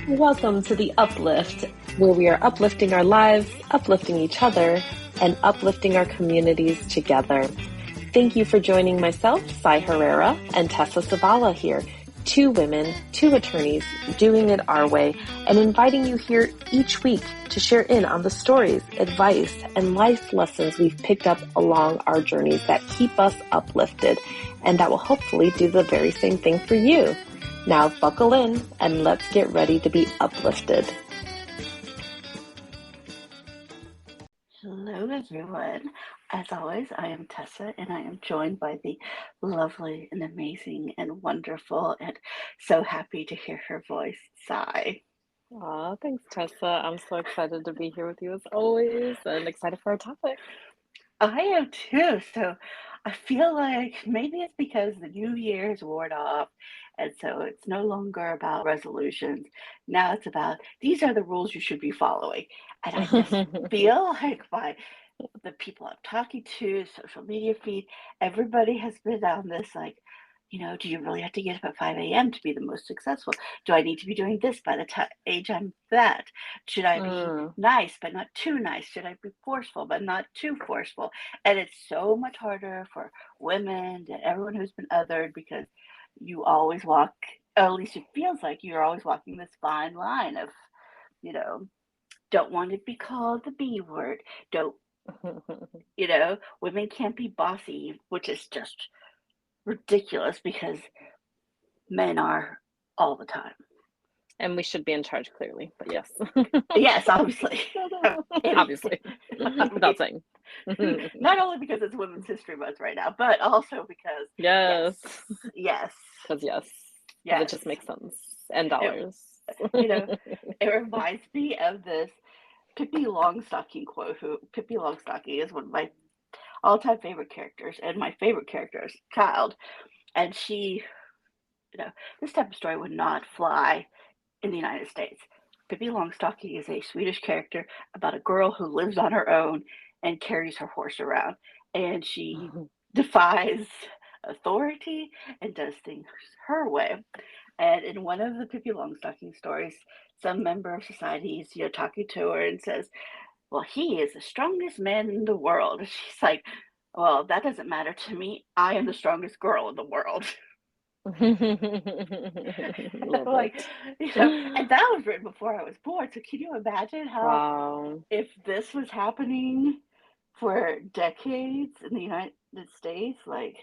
Welcome to the Uplift, where we are uplifting our lives, uplifting each other, and uplifting our communities together. Thank you for joining myself, Sai Herrera, and Tessa Savala here, two women, two attorneys, doing it our way, and inviting you here each week to share in on the stories, advice, and life lessons we've picked up along our journeys that keep us uplifted, and that will hopefully do the very same thing for you. Now buckle in and let's get ready to be uplifted. Hello, everyone. As always, I am Tessa, and I am joined by the lovely and amazing and wonderful and so happy to hear her voice, Sai. Aw, thanks, Tessa. I'm so excited to be here with you as always and excited for our topic. I am too. So I feel like maybe it's because the new year's worn off, and so it's no longer about resolutions. Now it's about these are the rules you should be following. And I just feel like by the people I'm talking to, social media feed, everybody has been on this like, do you really have to get up at 5 a.m. to be the most successful? Do I need to be doing this by the age I'm that? Should I be Mm. nice but not too nice? Should I be forceful but not too forceful? And it's so much harder for women and everyone who's been othered because you always walk, or at least it feels like you're always walking this fine line of, you know, don't want to be called the B word. Don't, women can't be bossy, which is just ridiculous because men are all the time. And we should be in charge, clearly, but yes. Yes, obviously. Obviously, I without mean, saying. not only because it's Women's History Month right now, but also because, yes, Yes, yes, because it yes. just makes sense. And It, dollars. you know, it reminds me of this Pippi Longstocking quote. Who Pippi Longstocking is one of my all-time favorite characters, and my favorite character is Child. And she, this type of story would not fly in the United States. Pippi Longstocking is a Swedish character about a girl who lives on her own and carries her horse around. And she defies authority and does things her way. And in one of the Pippi Longstocking stories, some member of society is talking to her and says, "Well, he is the strongest man in the world." And she's like, "Well, that doesn't matter to me. I am the strongest girl in the world." Love Like, it. and that was written before I was born. So can you imagine how, Wow. if this was happening for decades in the United States, like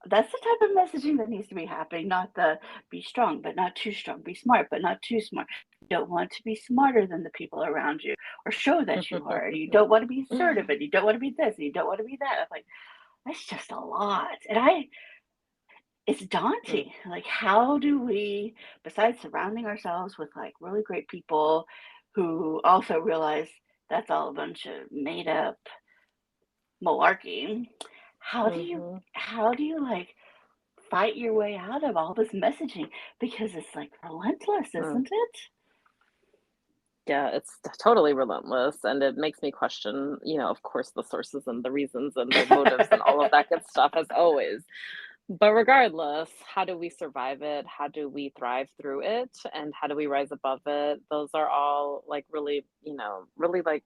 that's the type of messaging that needs to be happening, not the be strong, but not too strong, be smart, but not too smart. You don't want to be smarter than the people around you or show that you are. You don't want to be assertive and you don't want to be this and you don't want to be that. I'm like, that's just a lot. And it's daunting. Like, how do we, besides surrounding ourselves with like really great people who also realize that's all a bunch of made up malarkey, how do you Mm-hmm. how do you like fight your way out of all this messaging? Because it's like relentless, isn't it? Yeah, it's totally relentless, and it makes me question, of course, the sources and the reasons and the motives and all of that good stuff as always. But regardless, how do we survive it? How do we thrive through it? And how do we rise above it? Those are all like really, really like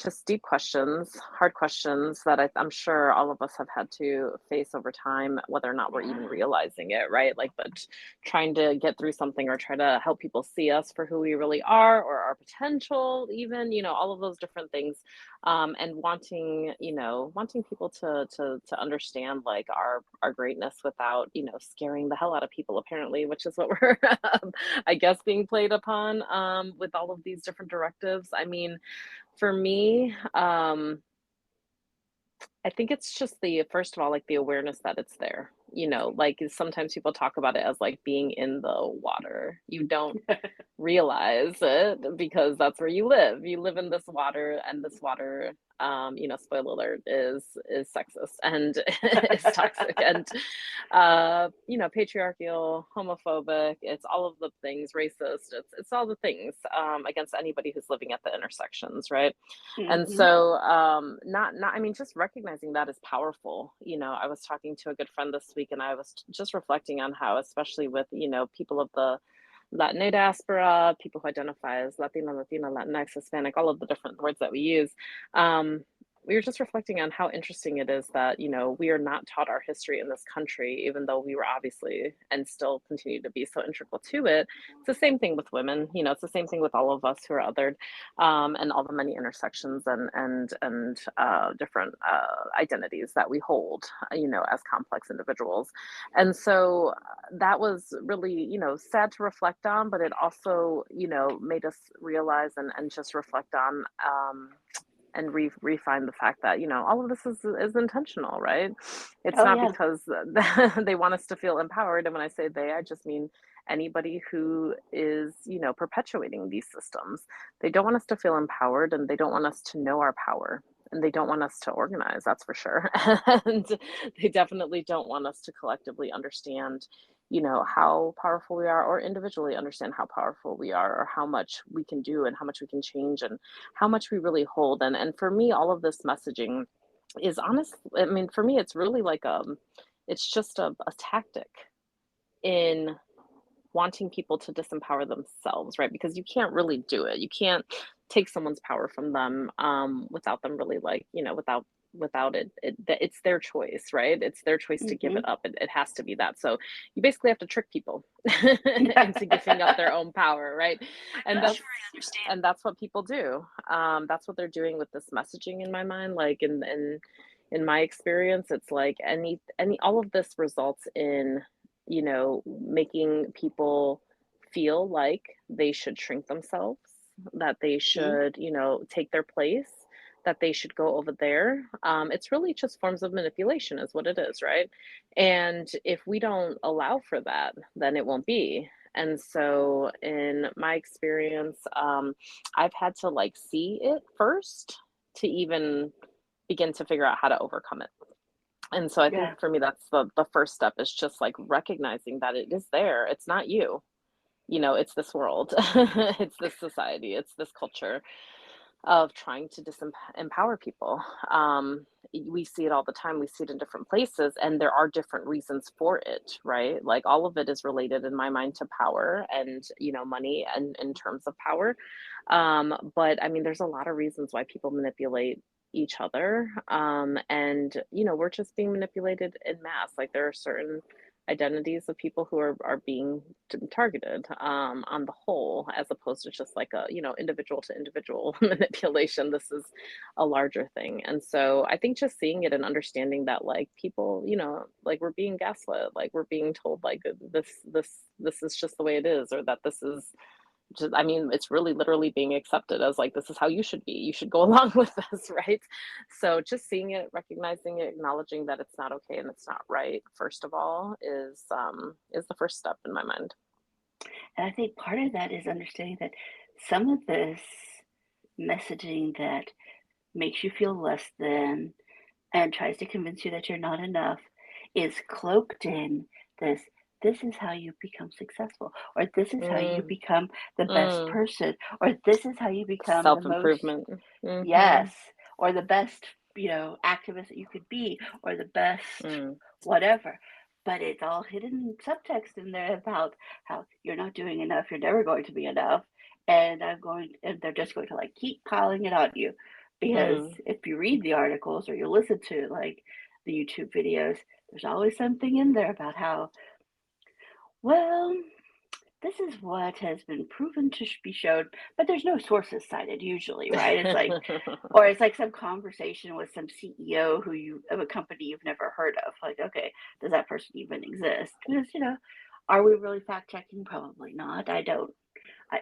just deep questions, hard questions that I'm sure all of us have had to face over time, whether or not we're even Yeah. realizing it, right? Like, but trying to get through something or try to help people see us for who we really are or our potential, even, all of those different things. And wanting people to understand like our greatness without, scaring the hell out of people, apparently, which is what we're, I guess, being played upon with all of these different directives. I mean, for me, I think it's just the first of all, like the awareness that it's there. Like sometimes people talk about it as like being in the water. You don't realize it because that's where you live. You live in this water, and this water, spoiler alert, is sexist and is toxic and patriarchal, homophobic. It's all of the things, racist. It's all the things against anybody who's living at the intersections, right? And Hmm. so not I mean, just recognizing that is powerful. I was talking to a good friend this week, and I was just reflecting on how, especially with people of the Latino diaspora, people who identify as Latino, Latina, Latinx, Hispanic, all of the different words that we use. Um, we were just reflecting on how interesting it is that, we are not taught our history in this country, even though we were obviously and still continue to be so integral to it. It's the same thing with women, it's the same thing with all of us who are othered, and all the many intersections and different identities that we hold, as complex individuals. And so that was really, sad to reflect on, but it also, made us realize and just reflect on, and refine the fact that, all of this is intentional, right? It's Oh not yeah. because they want us to feel empowered. And when I say they, I just mean anybody who is, perpetuating these systems. They don't want us to feel empowered, and they don't want us to know our power, and they don't want us to organize, that's for sure. And they definitely don't want us to collectively understand, how powerful we are, or individually understand how powerful we are, or how much we can do and how much we can change and how much we really hold. And for me, all of this messaging is honest. I mean, for me, it's really like it's just a tactic in wanting people to disempower themselves, right? Because you can't really do it. You can't take someone's power from them, without them really, like, without it's their choice, right? It's their choice to give Hmm. it up. It has to be that. So you basically have to trick people into giving up their own power, right? And Yes. that's what people do. That's what they're doing with this messaging, in my mind. Like, in my experience, it's like any all of this results in, making people feel like they should shrink themselves, that they Mhm. should, take their place, that they should go over there. It's really just forms of manipulation, is what it is, right? And if we don't allow for that, then it won't be. And so, in my experience, I've had to, like, see it first to even begin to figure out how to overcome it. And so I think Yeah. for me, that's the first step, is just like recognizing that it is there. It's not you, it's this world, it's this society, it's this culture of trying to disempower people. We see it all the time. We see it in different places, and there are different reasons for it, right? Like, all of it is related, in my mind, to power and, money, and in terms of power. But I mean, there's a lot of reasons why people manipulate each other. And, we're just being manipulated in mass. Like, there are certain identities of people who are being targeted, on the whole, as opposed to just like a, individual to individual manipulation. This is a larger thing. And so I think just seeing it and understanding that, like, people, like, we're being gaslit, like, we're being told, like, this is just the way it is, or that this is just, I mean, it's really literally being accepted as, like, this is how you should be. You should go along with this, right? So just seeing it, recognizing it, acknowledging that it's not okay and it's not right, first of all, is the first step, in my mind. And I think part of that is understanding that some of this messaging that makes you feel less than and tries to convince you that you're not enough is cloaked in this this is how you become successful, or this is how you Mm, become the best mm. person, or this is how you become the most. Self-improvement. Yes, Mhm. or the best, activist that you could be, or the best Mm. whatever. But it's all hidden subtext in there about how you're not doing enough, you're never going to be enough, and they're just going to like keep piling it on you. Because Mm. if you read the articles or you listen to like the YouTube videos, there's always something in there about how, well, this is what has been proven to be shown, but there's no sources cited usually, right? It's like, or it's like some conversation with some CEO of a company you've never heard of. Like, okay, does that person even exist? Because, are we really fact checking? Probably not. I don't, I,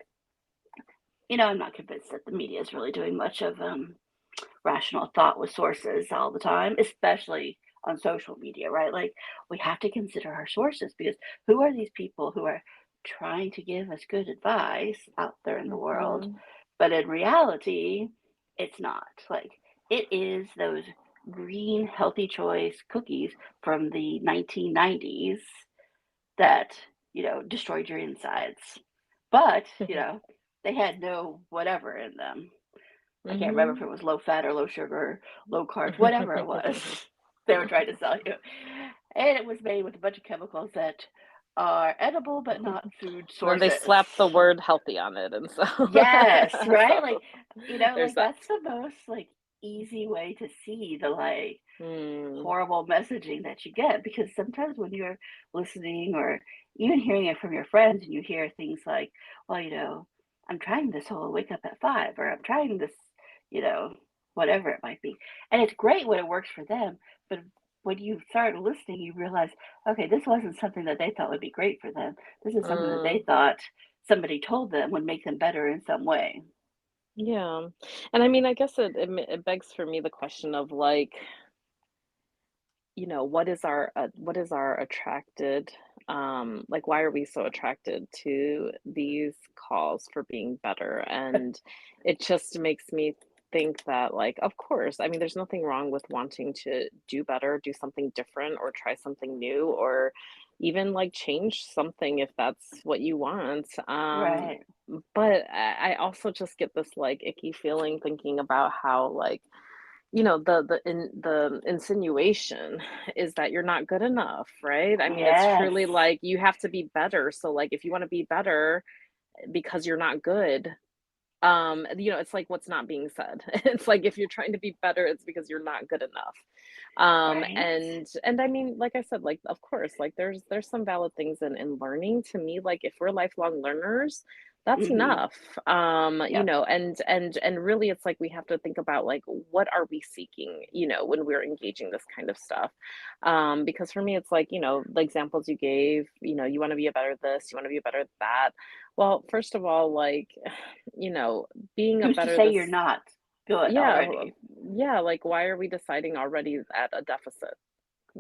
I'm not convinced that the media is really doing much of rational thought with sources all the time, especially on social media, right? Like, we have to consider our sources because who are these people who are trying to give us good advice out there in the world? Mhm. But in reality, it's not. Like, it is those green healthy choice cookies from the 1990s that, destroyed your insides. But, they had no whatever in them. I can't remember if Mhm. it was low fat or low sugar, low carbs, whatever it was they were trying to sell you. And it was made with a bunch of chemicals that are edible but not food And then they sources. slap the word healthy on it, and so Yes, right? Like, so there's like that. that's the most like easy way to see the like Mm, horrible messaging that you get because sometimes when you're listening or even hearing it from your friends and you hear things like, well, I'm trying this whole wake up at 5 or I'm trying this, you know, whatever it might be. And it's great when it works for them, but when you start listening, you realize, okay, this wasn't something that they thought would be great for them. This is something that they mm, thought somebody told them would make them better in some way. yeah, and I mean, I guess it begs for me the question of, like, what is our attracted like, why are we so attracted to these calls for being better? And it just makes me think that, like, of course, I mean, there's nothing wrong with wanting to do better, do something different, or try something new, or even like change something if that's what you want. Right. But I also just get this like icky feeling thinking about how, like, the insinuation is that you're not good enough, right? I mean, it's Yes. truly like you have to be better. So, like, if you wanna be better because you're not good, it's like what's not being said. It's like if you're trying to be better, it's because you're not good enough. Right. And I mean, like I said, like, of course, like, there's some valid things in learning. To me, like, if we're lifelong learners, that's Mhm. enough. Yep. And really, it's like we have to think about, like, what are we seeking, when we're engaging this kind of stuff. Because for me, it's like, the examples you gave, you wanna be a better this, you wanna be a better that. Well, first of all, like, you know, being a Who's to better say this. you're not good Yeah, already? yeah, like, why are we deciding already at a deficit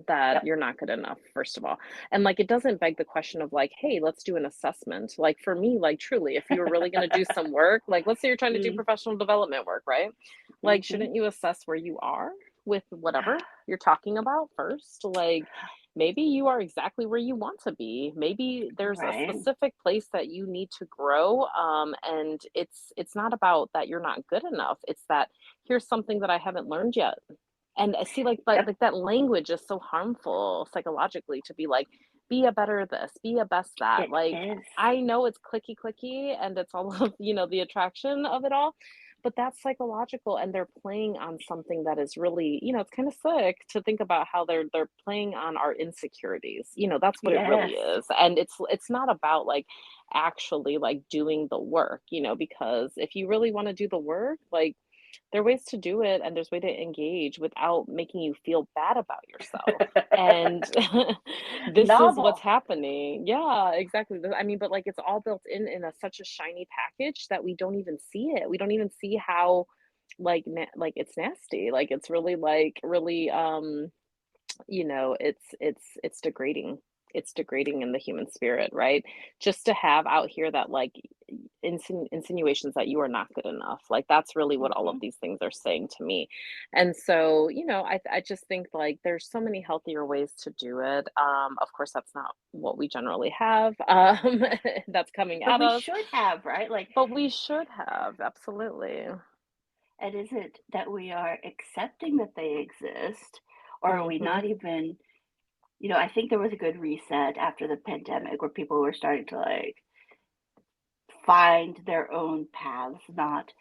that Yep. you're not good enough, first of all? And, like, it doesn't beg the question of, like, "Hey, let's do an assessment." Like, for me, like, truly, if you were really gonna do some work, like, let's say you're trying to do Mm, professional development work, right? Like, mhm. shouldn't you assess where you are with whatever you're talking about first? Like, maybe you are exactly where you want to be. Maybe there's a Right. specific place that you need to grow, and it's not about that you're not good enough. It's that here's something that I haven't learned yet. And I see, like, but Yep. like that language is so harmful psychologically to be like, be a better this, be a best that. It Like, is. I know it's clicky clicky and it's all of, the attraction of it all, but that's psychological and they're playing on something that is really, it's kind of sick to think about how they're playing on our insecurities. That's what it really Yes. is. And it's not about like actually like doing the work, because if you really want to do the work, like there are ways to do it and there's way to engage without making you feel bad about yourself. And this is what's Novel. happening. Yeah, exactly. I mean, but like it's all built in such a shiny package that we don't even see it. We don't even see how like like it's nasty. Like it's really it's degrading. It's degrading in the human spirit, right? Just to have out here that like insinuations that you are not good enough. Like that's really what all of Mhm. these things are saying to me. And so, I just think like there's so many healthier ways to do it. Of course, that's not what we generally have. That's coming But at we us, should have, right? Like, but we should have absolutely. and is it that we are accepting that they exist, or are we Hmm. not even, I think there was a good reset after the pandemic where people were starting to like find their own paths, not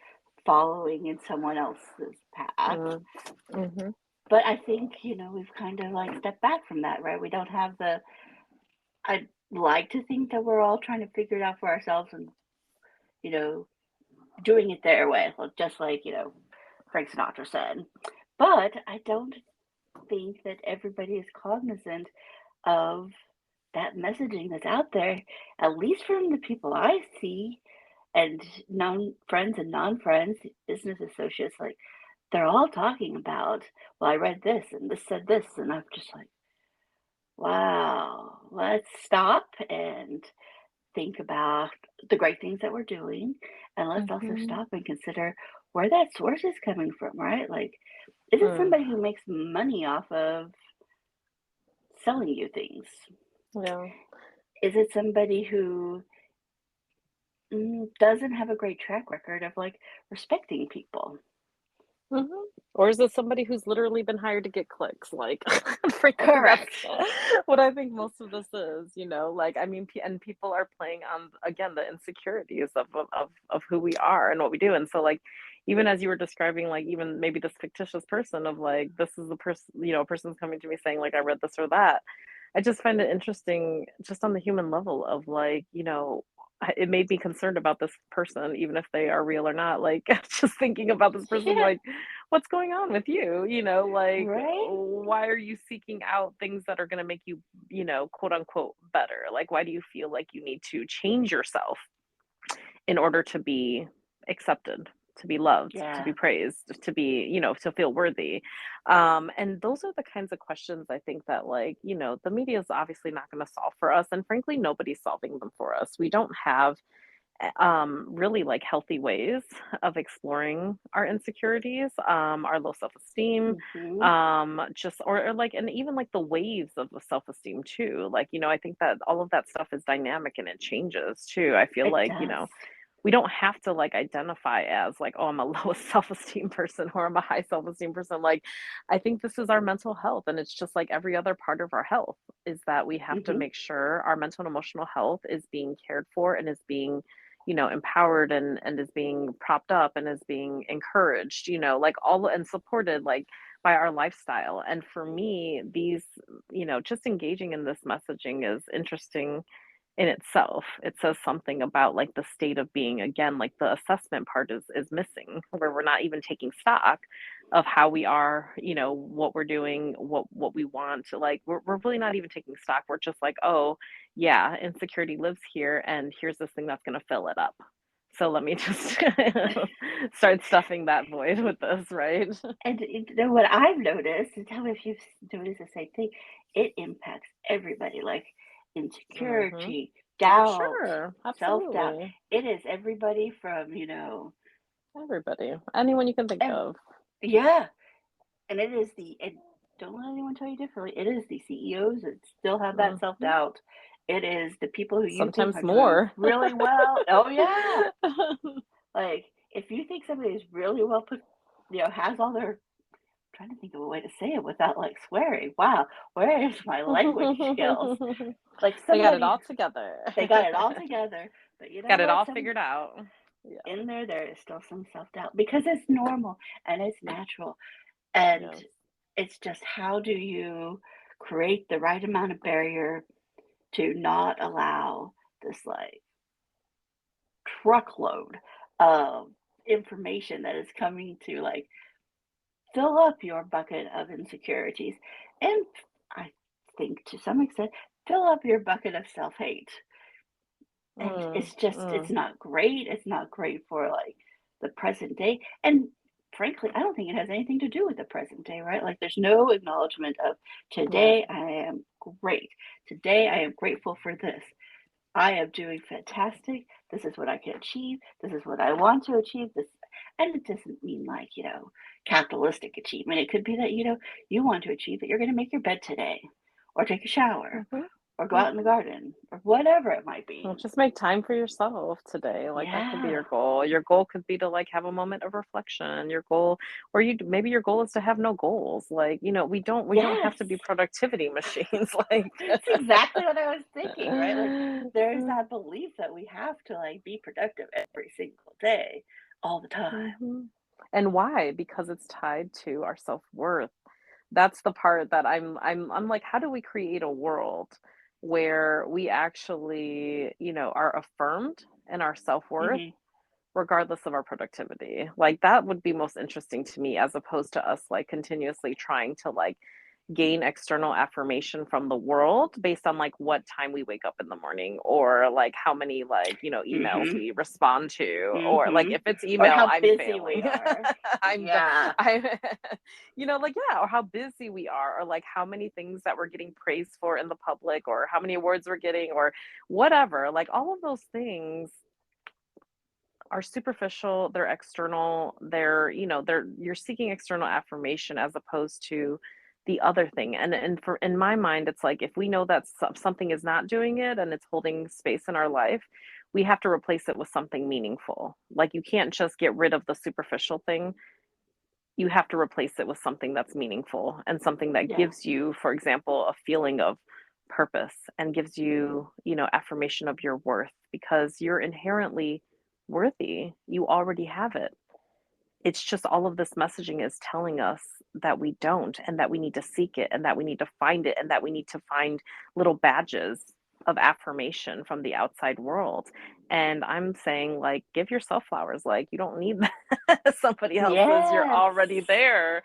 following in someone else's path. Hmm. But I think, we've kind of like stepped back from that, right? We don't have the, I'd like to think that we're all trying to figure it out for ourselves and, you know, doing it their way, just like, Frank Sinatra said. But I don't think that everybody is cognizant of that messaging that's out there, at least from the people I see and non friends and non friends, business associates, like they're all talking about, well, I read this and this said this, and I'm just like, wow, let's stop and think about the great things that we're doing. And let's also Hmm. stop and consider where that source is coming from, right? Like, is it Mm. somebody who makes money off of selling you things? Yeah. Is it somebody who doesn't have a great track record of like respecting people? Mhm. Or is it somebody who's literally been hired to get clicks? Like, frankly, that's Correct. what I think most of this is, like, I mean, and people are playing on, again, the insecurities of who we are and what we do. And so, like, even as you were describing, like, even maybe this fictitious person of like, this is the person, a person's coming to me saying, like, I read this or that. I just find it interesting just on the human level of like, it made me concerned about this person, even if they are real or not. Like, just thinking about this person, Yeah. like, what's going on with you? Like, Right? why are you seeking out things that are going to make you, quote unquote, better? Like, why do you feel like you need to change yourself in order to be accepted, to be loved, to Yeah. be praised, to be, to feel worthy? And those are the kinds of questions I think that, like, the media is obviously not going to solve for us. And frankly, nobody's solving them for us. We don't have really like healthy ways of exploring our insecurities, our low self-esteem, Hmm. just or like and even like the waves of the self-esteem too. Like, I think that all of that stuff is dynamic and it changes too. I feel It like, does. we don't have to like identify as like, oh, I'm a low self-esteem person or I'm a high self-esteem person. Like, I think this is our mental health, and it's just like every other part of our health, is that we have to Hmm. make sure our mental and emotional health is being cared for and is being, empowered and is being propped up and is being encouraged, like all and supported, like by our lifestyle. And for me, these, just engaging in this messaging is interesting in itself. It says something about like the state of being. Again, like the assessment part is missing, where we're not even taking stock of how we are, what we're doing, what we want. Like we're really not even taking stock. We're just like, oh yeah, insecurity lives here and here's this thing that's going to fill it up. So let me just start stuffing that void with this, right? And what I've noticed, and tell me if you've noticed the same thing, it impacts everybody, like Hmm. insecurity, doubt, Sure, self-doubt. absolutely. It is everybody from, Everybody, anyone you can think ev- of. yeah, and and don't let anyone tell you differently. It is the CEOs that still have that Hmm. self-doubt. It is the people who you think Sometimes are doing more. really well. Oh yeah. Like if you think somebody is really well put, has all their trying to think of a way to say it without like swearing. Wow, where is my language skills? Like They got it somebody, all together. they got it all together, but you know Got it what? all Some figured out. Yeah. in there is still some self doubt because it's normal and it's natural. And Yes. it's just how do you create the right amount of barrier to not allow this like truckload of information that is coming to like fill up your bucket of insecurities and I think to some extent fill up your bucket of self-hate. And Mm, it's just mm, it's not great for like the present day. And frankly, I don't think it has anything to do with the present day, right? Like there's no acknowledgement of right. today I am great. Today I am grateful for this. I am doing fantastic. This is what I can achieve. This is what I want to achieve. This, and it doesn't mean like, capitalistic achievement. It could be that, you want to achieve that you're going to make your bed today or take a shower Hmm. or go out in the Hmm. garden or whatever it might be. Well, just make time for yourself today. Like that could be Yeah. your goal. Your goal could be to like have a moment of reflection. Your goal, or you maybe your goal is to have no goals. Like, we don't have Yes. to be productivity machines. Like, It's exactly what I was thinking, right? Like there's that belief that we have to like be productive every single day, all the time. mhm. And why? Because it's tied to our self-worth. That's the part that I'm like, how do we create a world where we actually, are affirmed in our self-worth Hmm. regardless of our productivity? Like that would be most interesting to me, as opposed to us like continuously trying to like gain external affirmation from the world based on like what time we wake up in the morning, or like how many like, emails Hmm. we respond to, or like Hmm. if it's Or email, how I'm busy we failing. are. I'm the Yeah. I like, yeah, or how busy we are, or like how many things that we're getting praised for in the public, or how many awards we're getting, or whatever. Like all of those things are superficial, they're external, they're you're seeking external affirmation as opposed to the other thing. And for in my mind, it's like if we know that something is not doing it and it's holding space in our life, we have to replace it with something meaningful. Like you can't just get rid of the superficial thing you have to replace it with something that's meaningful and something that Yeah. gives you, for example, a feeling of purpose and gives you, affirmation of your worth because you're inherently worthy. You already have it. It's just all of this messaging is telling us that we don't and that we need to seek it and that we need to find it and that we need to find little badges of affirmation from the outside world. And I'm saying, like, give yourself flowers. Like, you don't need somebody else's. You're Yes. already there.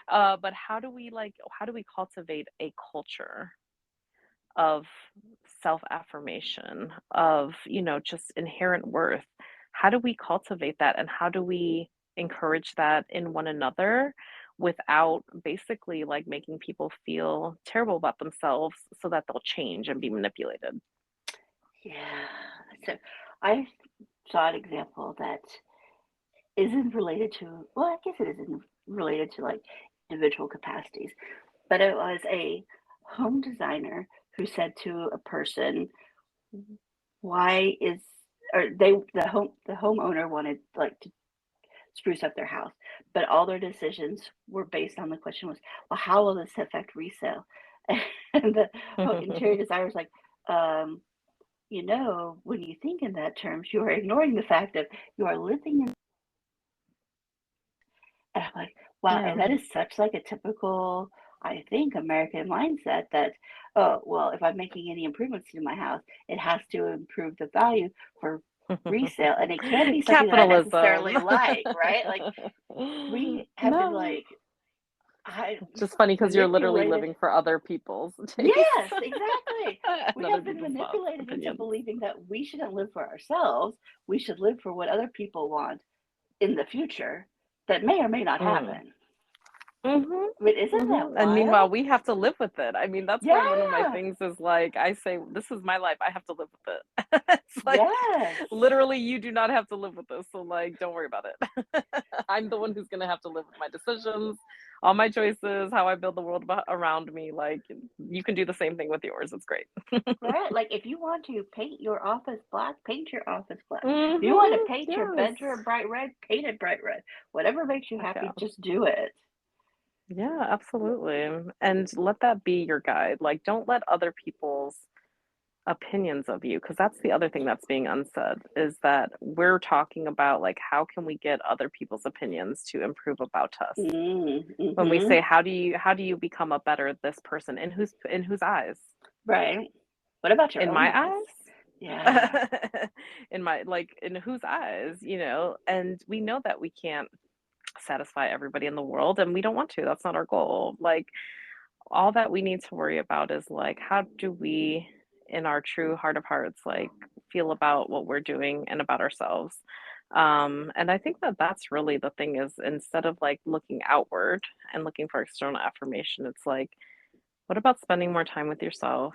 But how do we cultivate a culture of self affirmation, of, just inherent worth? How do we cultivate that and how do we encourage that in one another without basically like making people feel terrible about themselves so that they'll change and be manipulated? Yeah. So I saw an example that isn't related to, well, I guess it isn't related to like individual capacities, but it was a home designer who said to a person, why is, or the homeowner wanted like to spruce up their house, but all their decisions were based on the question was, well, how will this affect resale? And the interior designer was like, um, when you think in that terms, you are ignoring the fact that you are living in. And I'm like, wow, Yeah. and that is such like a typical, I think, American mindset that, oh, well, if I'm making any improvements to my house, it has to improve the value for resale, and it can't be something that I necessarily Capitalism. like, right? Like we have been No. like, I Just funny because you're literally manipulated. living for other people's tastes Yes, exactly. and We other have been people's thoughts, manipulated into opinions. believing that we shouldn't live for ourselves. We should live for what other people want in the future that may or may not Mm. happen. Mhm. I mean, isn't that Mhm. And meanwhile, wild? we have to live with it. I mean, that's why one of my Yeah. things is like, I say, this is my life. I have to live with it. It's like, Yes. literally, you do not have to live with this. So, like, don't worry about it. I'm the one who's going to have to live with my decisions, all my choices, how I build the world around me. Like, you can do the same thing with yours. It's great. Right? Like if you want to paint your office black, paint your office black. If you want to Mhm. paint your Yes. bedroom bright red, paint it bright red. Whatever makes you Heck yeah. happy, just do it. Yeah, absolutely. And let that be your guide. Like, don't let other people's opinions of you, because that's the other thing that's being unsaid is that we're talking about like how can we get other people's opinions to improve about us. When we Mm-hmm. say how do you become a better this person in whose eyes? Right. What about your In own my eyes? eyes? Yeah. In my like in whose eyes, and we know that we can't satisfy everybody in the world and we don't want to. That's not our goal. Like all that we need to worry about is like how do we in our true heart of hearts like feel about what we're doing and about ourselves. And I think that that's really the thing is instead of like looking outward and looking for external affirmation, it's like what about spending more time with yourself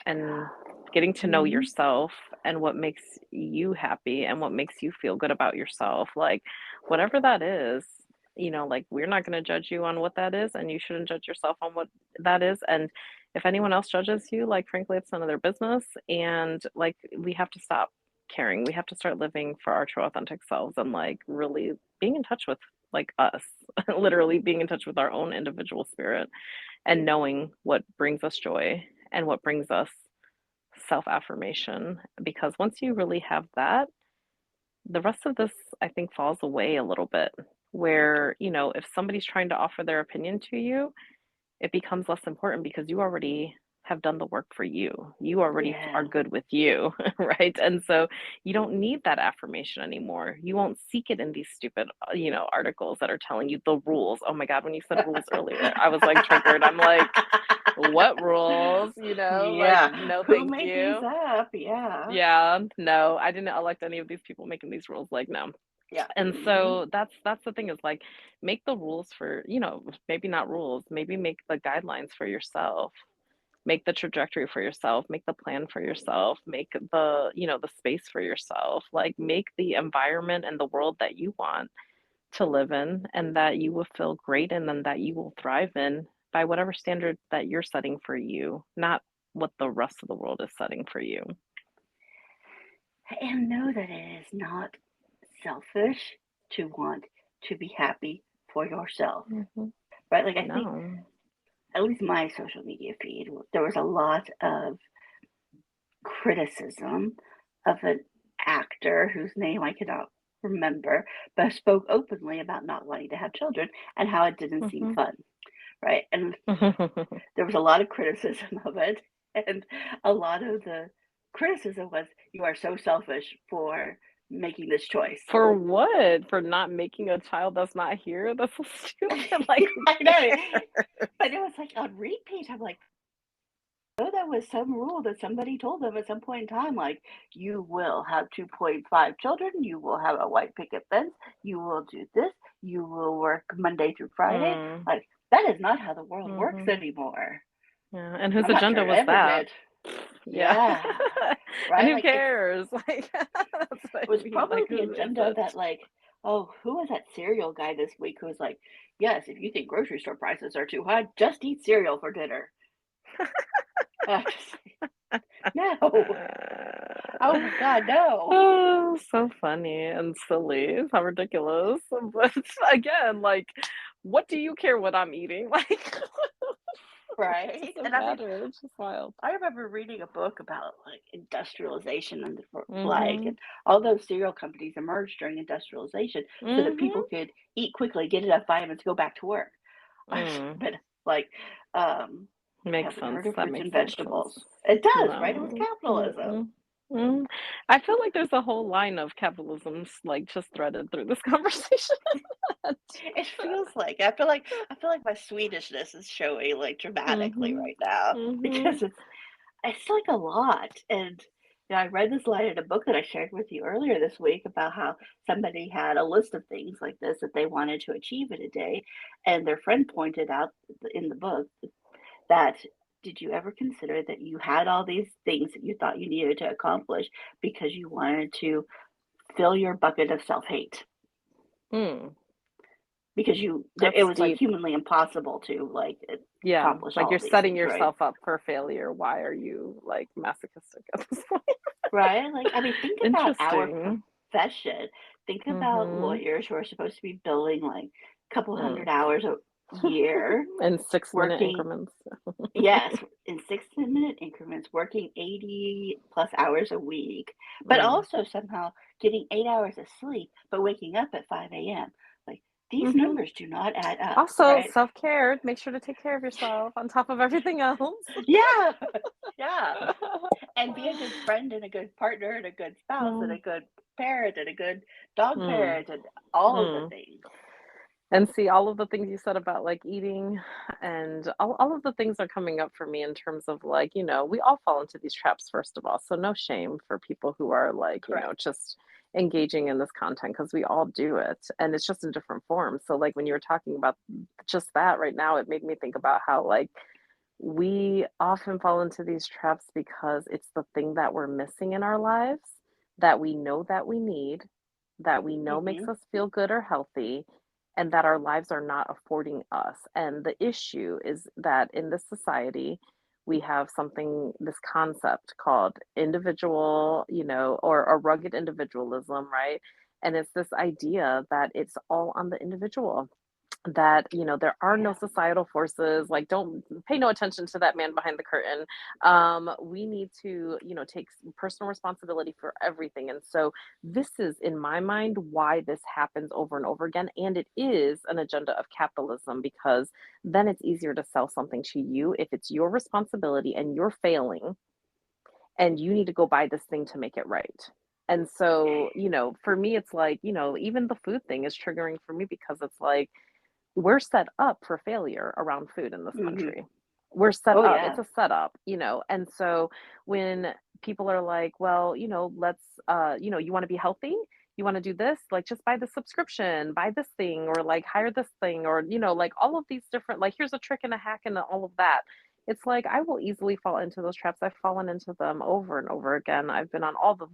and getting to know Hmm. yourself and what makes you happy and what makes you feel good about yourself? Like, whatever that is, like we're not going to judge you on what that is, and you shouldn't judge yourself on what that is. And if anyone else judges you, like, frankly, it's none of their business. And like, we have to stop caring. We have to start living for our true authentic selves and like really being in touch with like us, literally being in touch with our own individual spirit and knowing what brings us joy and what brings us self affirmation. Because once you really have that, the rest of this, I think, falls away a little bit. Where, if somebody's trying to offer their opinion to you, it becomes less important because you already have done the work for you. You already are Yeah. good with you, right? And so you don't need that affirmation anymore. You won't seek it in these stupid, articles that are telling you the rules. Oh my God, when you said rules earlier, I was like triggered. I'm like, what rules? Like, Yeah. no, Who thank made these you. up? Yeah. Yeah, no, I didn't elect any of these people making these rules. Like, no. Yeah. And Hmm. so that's the thing is like make the rules for, maybe not rules, maybe make the guidelines for yourself, make the trajectory for yourself, make the plan for yourself, make the space for yourself, like make the environment and the world that you want to live in and that you will feel great in and that you will thrive in by whatever standard that you're setting for you, not what the rest of the world is setting for you. And know that it is not selfish to want to be happy for yourself, Mm-hmm. right? Like, I think, No. at least my social media feed, there was a lot of criticism of an actor whose name I cannot remember, but spoke openly about not wanting to have children and how it didn't seem Mm-hmm. fun, right? And there was a lot of criticism of it, and a lot of the criticism was, "You are so selfish for making this choice." For what? For not making a child that's not here? That's so stupid. Like, who I know, cares? but it was like on repeat. I'm like, "Oh, that was some rule that somebody told them at some point in time, like, you will have 2.5 children, you will have a white picket fence, you will do this, you will work Monday through Friday." Mm, Like, that is not how the world works mhm. anymore. Yeah, and whose I'm not agenda sure it was ever that? did. Yeah. Yeah, And right? who Like, cares? Like, that's what it I was mean, probably like, the who is agenda it? that, like, oh, who was that cereal guy this week who was like, "Yes, if you think grocery store prices are too high, just eat cereal for dinner." Just no. Oh my god, no. Oh, so funny and silly. How ridiculous. But again, like, what do you care what I'm eating? Like, what does Right? it And I mean, matter? It's just wild. I remember reading a book about like industrialization and like, Mhm. and all those cereal companies emerged during industrialization so that people Mhm. could eat quickly, get enough vitamins, go back to work. Mm. But like, Makes have we sense. heard of That fruits makes and a lot of sense. vegetables? It does, right? It was No. capitalism. Mm-mm. Mm. I feel like there's a whole line of capitalisms like just threaded through this conversation. It feels like I feel like my Swedishness is showing like dramatically Mhm. right now Mhm. because it's like a lot. And I read this line in a book that I shared with you earlier this week about how somebody had a list of things like this that they wanted to achieve in a day, and their friend pointed out in the book that, did you ever consider that you had all these things that you thought you needed to accomplish because you wanted to fill your bucket of self-hate? Mm. Because it That's was like deep. humanly impossible to like Yeah, accomplish like all you're of these setting things, right? yourself up for failure. Why are you like masochistic at this point? Right? Like, I mean, think about our Interesting. profession. Think about Mhm. lawyers who are supposed to be billing like a couple Mm. hundred hours a year, In 6-minute working, increments. yes, in 6 minute increments, working 80 plus hours a week, but Mm. also somehow getting 8 hours of sleep, but waking up at 5 a.m. Like, these Mhm. numbers do not add up, Also, right? self-care, make sure to take care of yourself on top of everything else. Yeah, yeah. And be a good friend and a good partner and a good spouse and Mm. a good parent and a good dog Mm. parent and all of the Mm. things. And see, all of the things you said about, like, eating and all of the things are coming up for me in terms of, like, we all fall into these traps, first of all, so no shame for people who are, like, Correct. just engaging in this content because we all do it, and it's just in different forms. So, like, when you were talking about just that right now, it made me think about how, like, we often fall into these traps because it's the thing that we're missing in our lives that we know that we need, that we know makes Mhm. us feel good or healthy, and that our lives are not affording us. And the issue is that in this society, we have this concept called individual, or a rugged individualism, right? And it's this idea that it's all on the individual, that there are no Yeah. societal forces, like, don't pay no attention to that man behind the curtain. We need to take personal responsibility for everything. And so this is, in my mind, why this happens over and over again, and it is an agenda of capitalism, because then it's easier to sell something to you if it's your responsibility and you're failing and you need to go buy this thing to make it right. And so for me, it's like, even the food thing is triggering for me, because it's like, we're set up for failure around food in this Mhm. country. We're set Oh up. It's yeah. a setup, and so when people are like, well, let's, you want to be healthy? You want to do this? Like, just buy the subscription, buy this thing, or like hire this thing, or, like all of these different, like, here's a trick and a hack and all of that. It's like I will easily fall into those traps. I've fallen into them over and over again. I've been on all the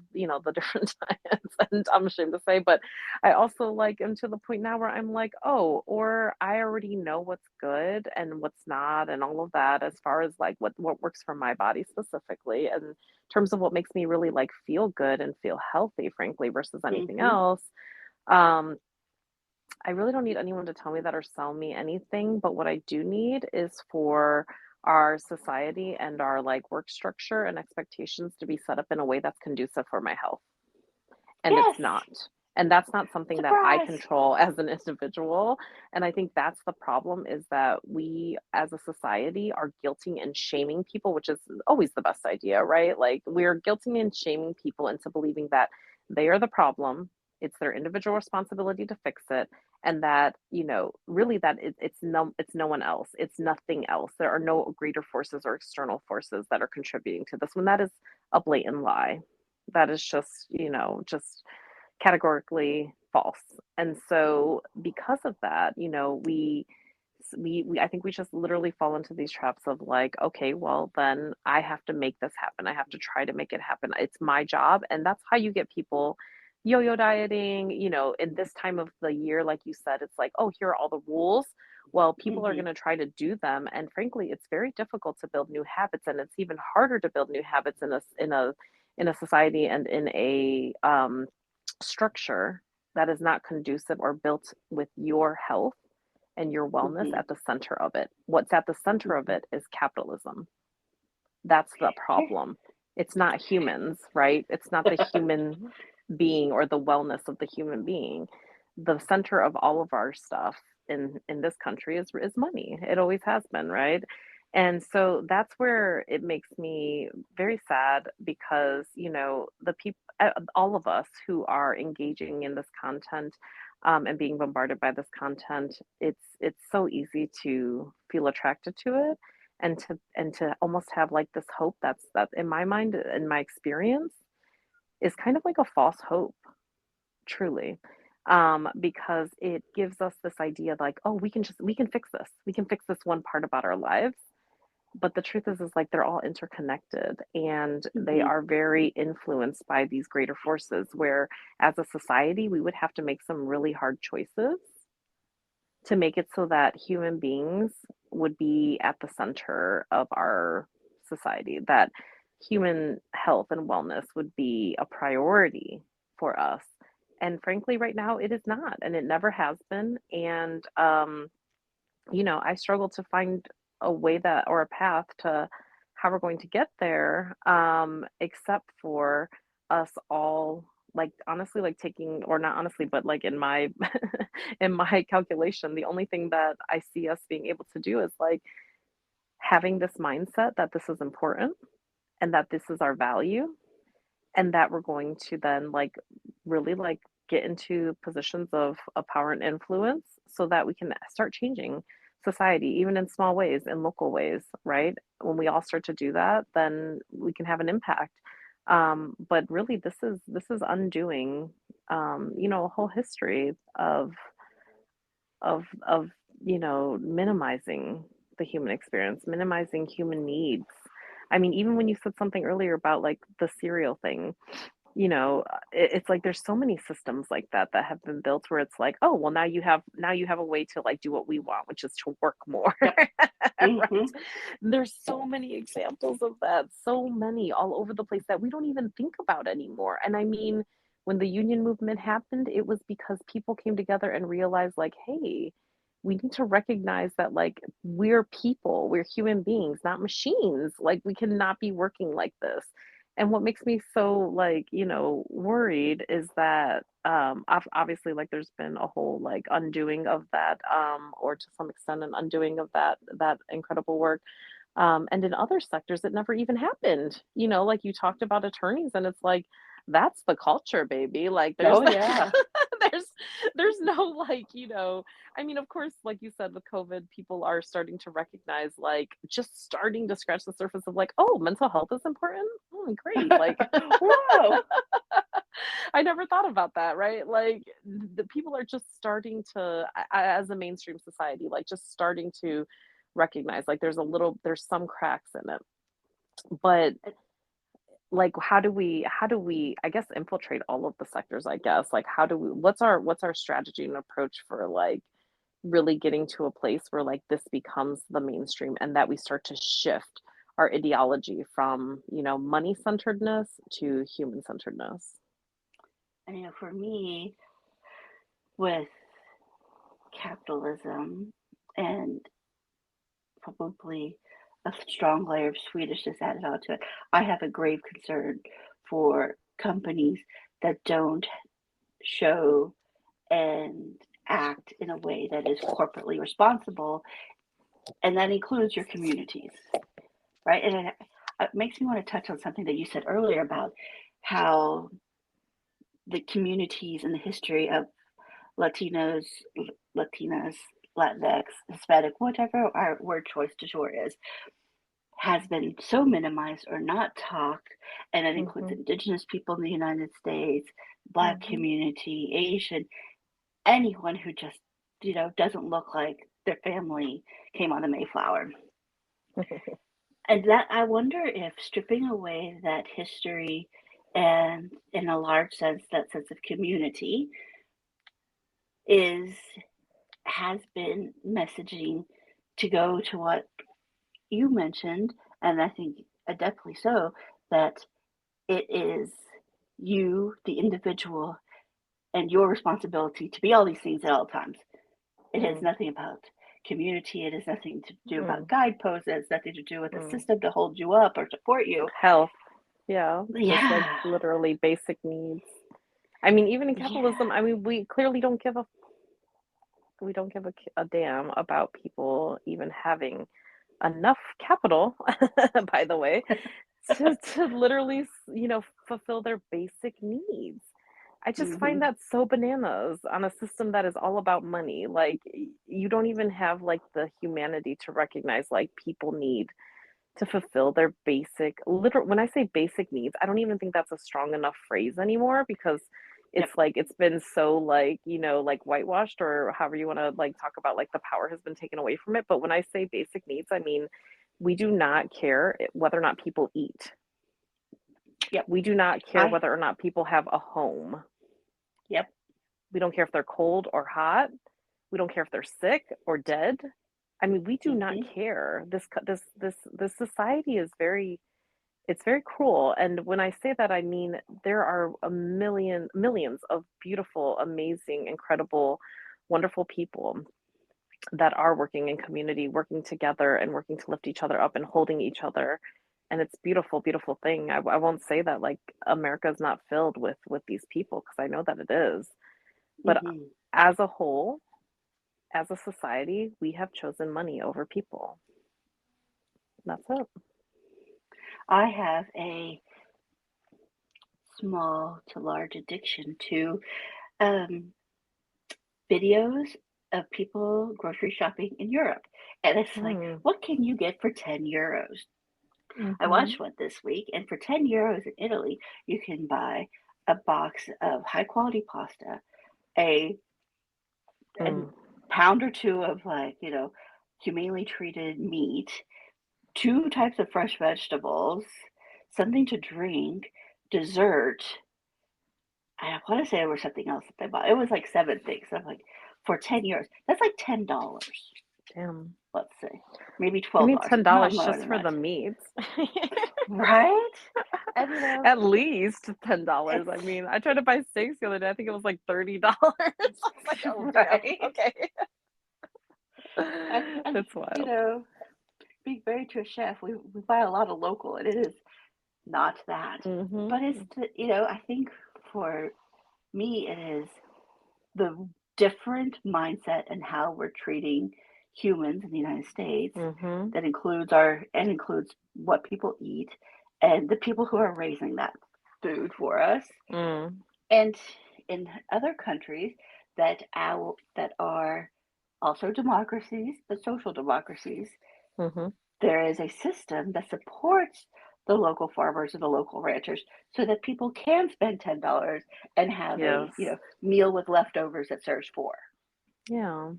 different diets, and I'm ashamed to say, but I also, like, am to the point now where I'm like, "Oh," or I already know what's good and what's not and all of that, as far as, like, what works for my body specifically, and in terms of what makes me really, like, feel good and feel healthy, frankly, versus anything Mhm. else. Um, I really don't need anyone to tell me that or sell me anything, but what I do need is for our society and our like work structure and expectations to be set up in a way that's conducive for my health. And it's Yes. not. And that's not something that I Surprise. control as an individual. And I think that's the problem is that we as a society are guilting and shaming people, which is always the best idea, right? Like we're guilting and shaming people into believing that they are the problem. It's their individual responsibility to fix it. And that, really that it's no one else. It's nothing else. There are no greater forces or external forces that are contributing to this when that is a blatant lie. That is just categorically false. And so because of that, we I think we just literally fall into these traps of like, okay, well then I have to make this happen. I have to try to make it happen. It's my job. And that's how you get people yo-yo dieting, in this time of the year, like you said, it's like, oh, here are all the rules. Well, people are Hmm. going to try to do them. And frankly, it's very difficult to build new habits. And it's even harder to build new habits in a society and in a structure that is not conducive or built with your health and your wellness Hmm. at the center of it. What's at the center of Hmm. it is capitalism. That's the Yeah. problem. It's not humans, right? It's not the human being or the wellness of the human being. The center of all of our stuff in this country is money. It always has been, right? And so that's where it makes me very sad because, the people, all of us who are engaging in this content and being bombarded by this content, it's so easy to feel attracted to it and to almost have like this hope that in my mind, in my experience, is kind of like a false hope, truly. Because it gives us this idea like, oh, we can fix this. We can fix this one part about our lives. But the truth is like they're all interconnected and they Hmm. are very influenced by these greater forces where as a society we would have to make some really hard choices to make it so that human beings would be at the center of our society, that human health and wellness would be a priority for us. And frankly, right now it is not, and it never has been. And, I struggle to find a way that or a path to how we're going to get there, except for us all like honestly like taking or not honestly but like in my in my calculation the only thing that I see us being able to do is like having this mindset that this is important and that this is our value and that we're going to then like really like get into positions of power and influence so that we can start changing society even in small ways in local ways, right? When we all start to do that then we can have an impact. But really this is undoing a whole history of minimizing the human experience, minimizing human needs. I mean, even when you said something earlier about like the cereal thing, it's like there's so many systems like that have been built where it's like, oh, well, now you have a way to like do what we want, which is to work more, Yep. right? Hmm. There's so many examples of that, so many all over the place that we don't even think about anymore. And I mean, when the union movement happened, it was because people came together and realized, like, hey, we need to recognize that, like, we're people, we're human beings, not machines. Like, we cannot be working like this. And what makes me so, like, worried is that obviously, like, there's been a whole, like, undoing of that, or to some extent, an undoing of that incredible work. And in other sectors, it never even happened. Like you talked about attorneys, and it's like, that's the culture, baby. Like there's Oh yeah. there's there's no like, I mean, of course, like you said, with COVID, people are starting to recognize, like, just starting to scratch the surface of like, oh, mental health is important. Great. Like Whoa. I never thought about that, right? Like the people are just starting to, as a mainstream society, like just starting to recognize like there's some cracks in it. But like how do we I guess infiltrate all of the sectors, I guess. Like how do we what's our strategy and approach for like really getting to a place where like this becomes the mainstream and that we start to shift our ideology from, money centeredness to human centeredness. For me, with capitalism and probably a strong layer of Swedishness added onto it, I have a grave concern for companies that don't show and act in a way that is corporately responsible, and that includes your communities, right? And it makes me want to touch on something that you said earlier about how the communities and the history of Latinos, Latinas, Latinx, Hispanic, whatever our word choice du jour is, has been so minimized or not talked, and it includes Mm-hmm. Indigenous people in the United States, Black Mm-hmm. community, Asian, anyone who just, doesn't look like their family came on the Mayflower. And that I wonder if stripping away that history and, in a large sense, that sense of community is has been messaging to go to what you mentioned, and I think adeptly so, that it is you, the individual, and your responsibility to be all these things at all times. It has Mm, nothing about community. It has nothing to do about mm, guideposts. It has nothing to do with a mm. system to hold you up or support you. Health, yeah, just like Yeah, literally basic needs. I mean, even in capitalism, yeah. I mean, we clearly don't give a damn about people even having enough capital, by the way, to literally, fulfill their basic needs. I just find Hmm. that so bananas on a system that is all about money. Like, you don't even have like the humanity to recognize like people need to fulfill their basic literal when I say basic needs, I don't even think that's a strong enough phrase anymore because Yep. it's like it's been so like, like whitewashed or however you want to like talk about like the power has been taken away from it. But when I say basic needs, I mean we do not care whether or not people eat. Yep. We do not care I. whether or not people have a home. Yep. We don't care if they're cold or hot. We don't care if they're sick or dead. I mean, we do not Hmm. care. This society is very it's very cruel. And when I say that, I mean there are millions of beautiful, amazing, incredible, wonderful people that are working in community, working together and working to lift each other up and holding each other. And it's beautiful, beautiful thing. I won't say that like America is not filled with these people because I know that it is. But Hmm. as a whole, as a society, we have chosen money over people. That's it. I have a small to large addiction to um, videos of people grocery shopping in Europe. And it's like, Mm, what can you get for 10 euros? I mm-hmm, watched one this week, and for 10 euros in Italy, you can buy a box of high quality pasta, a, a mm, pound or two of, like, humanely treated meat, two types of fresh vegetables, something to drink, dessert. I want to say there was something else that they bought. It was like seven things. I'm like, for 10 euros, that's like $10. damn. Let's say maybe Give me $12, not $10 more just than for that. the meats. Right? And At least $10. I it's mean, I tried to buy steaks the other day. I think it was like $30. I was like, oh damn. right. Okay. And That's wild. being married to a chef, we buy a lot of local, and it is not that. But it's Mm-hmm. I think for me, it is the different mindset and how we're treating humans in the United States Mm-hmm. that includes what people eat and the people who are raising that food for us. Mm. And in other countries that are also democracies, but social democracies, Mm-hmm. there is a system that supports the local farmers and the local ranchers so that people can spend $10 and have a Yes. meal with leftovers that serves four. Yeah,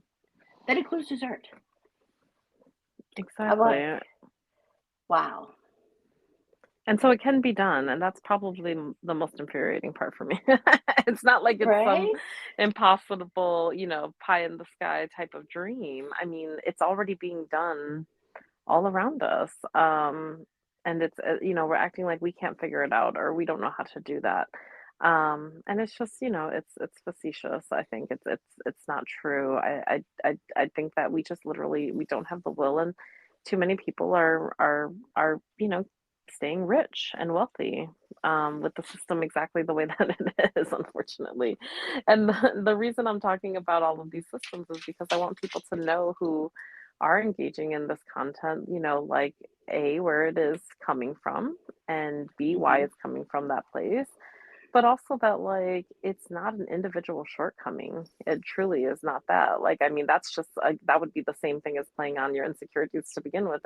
That includes dessert. I'm like, exactly. wow, And so it can be done, and that's probably the most infuriating part for me. It's not like it's some right? impossible, pie in the sky type of dream. I mean, it's already being done all around us. And it's, we're acting like we can't figure it out or we don't know how to do that. And it's just, it's facetious. I think it's not true. I think that we just literally we don't have the will, and too many people are staying rich and wealthy with the system exactly the way that it is, unfortunately. And the reason I'm talking about all of these systems is because I want people to know who are engaging in this content, like A, where it is coming from, and B, why Hmm. it's coming from that place, but also that, like, it's not an individual shortcoming. It truly is not that. Like, I mean, that's just that would be the same thing as playing on your insecurities to begin with.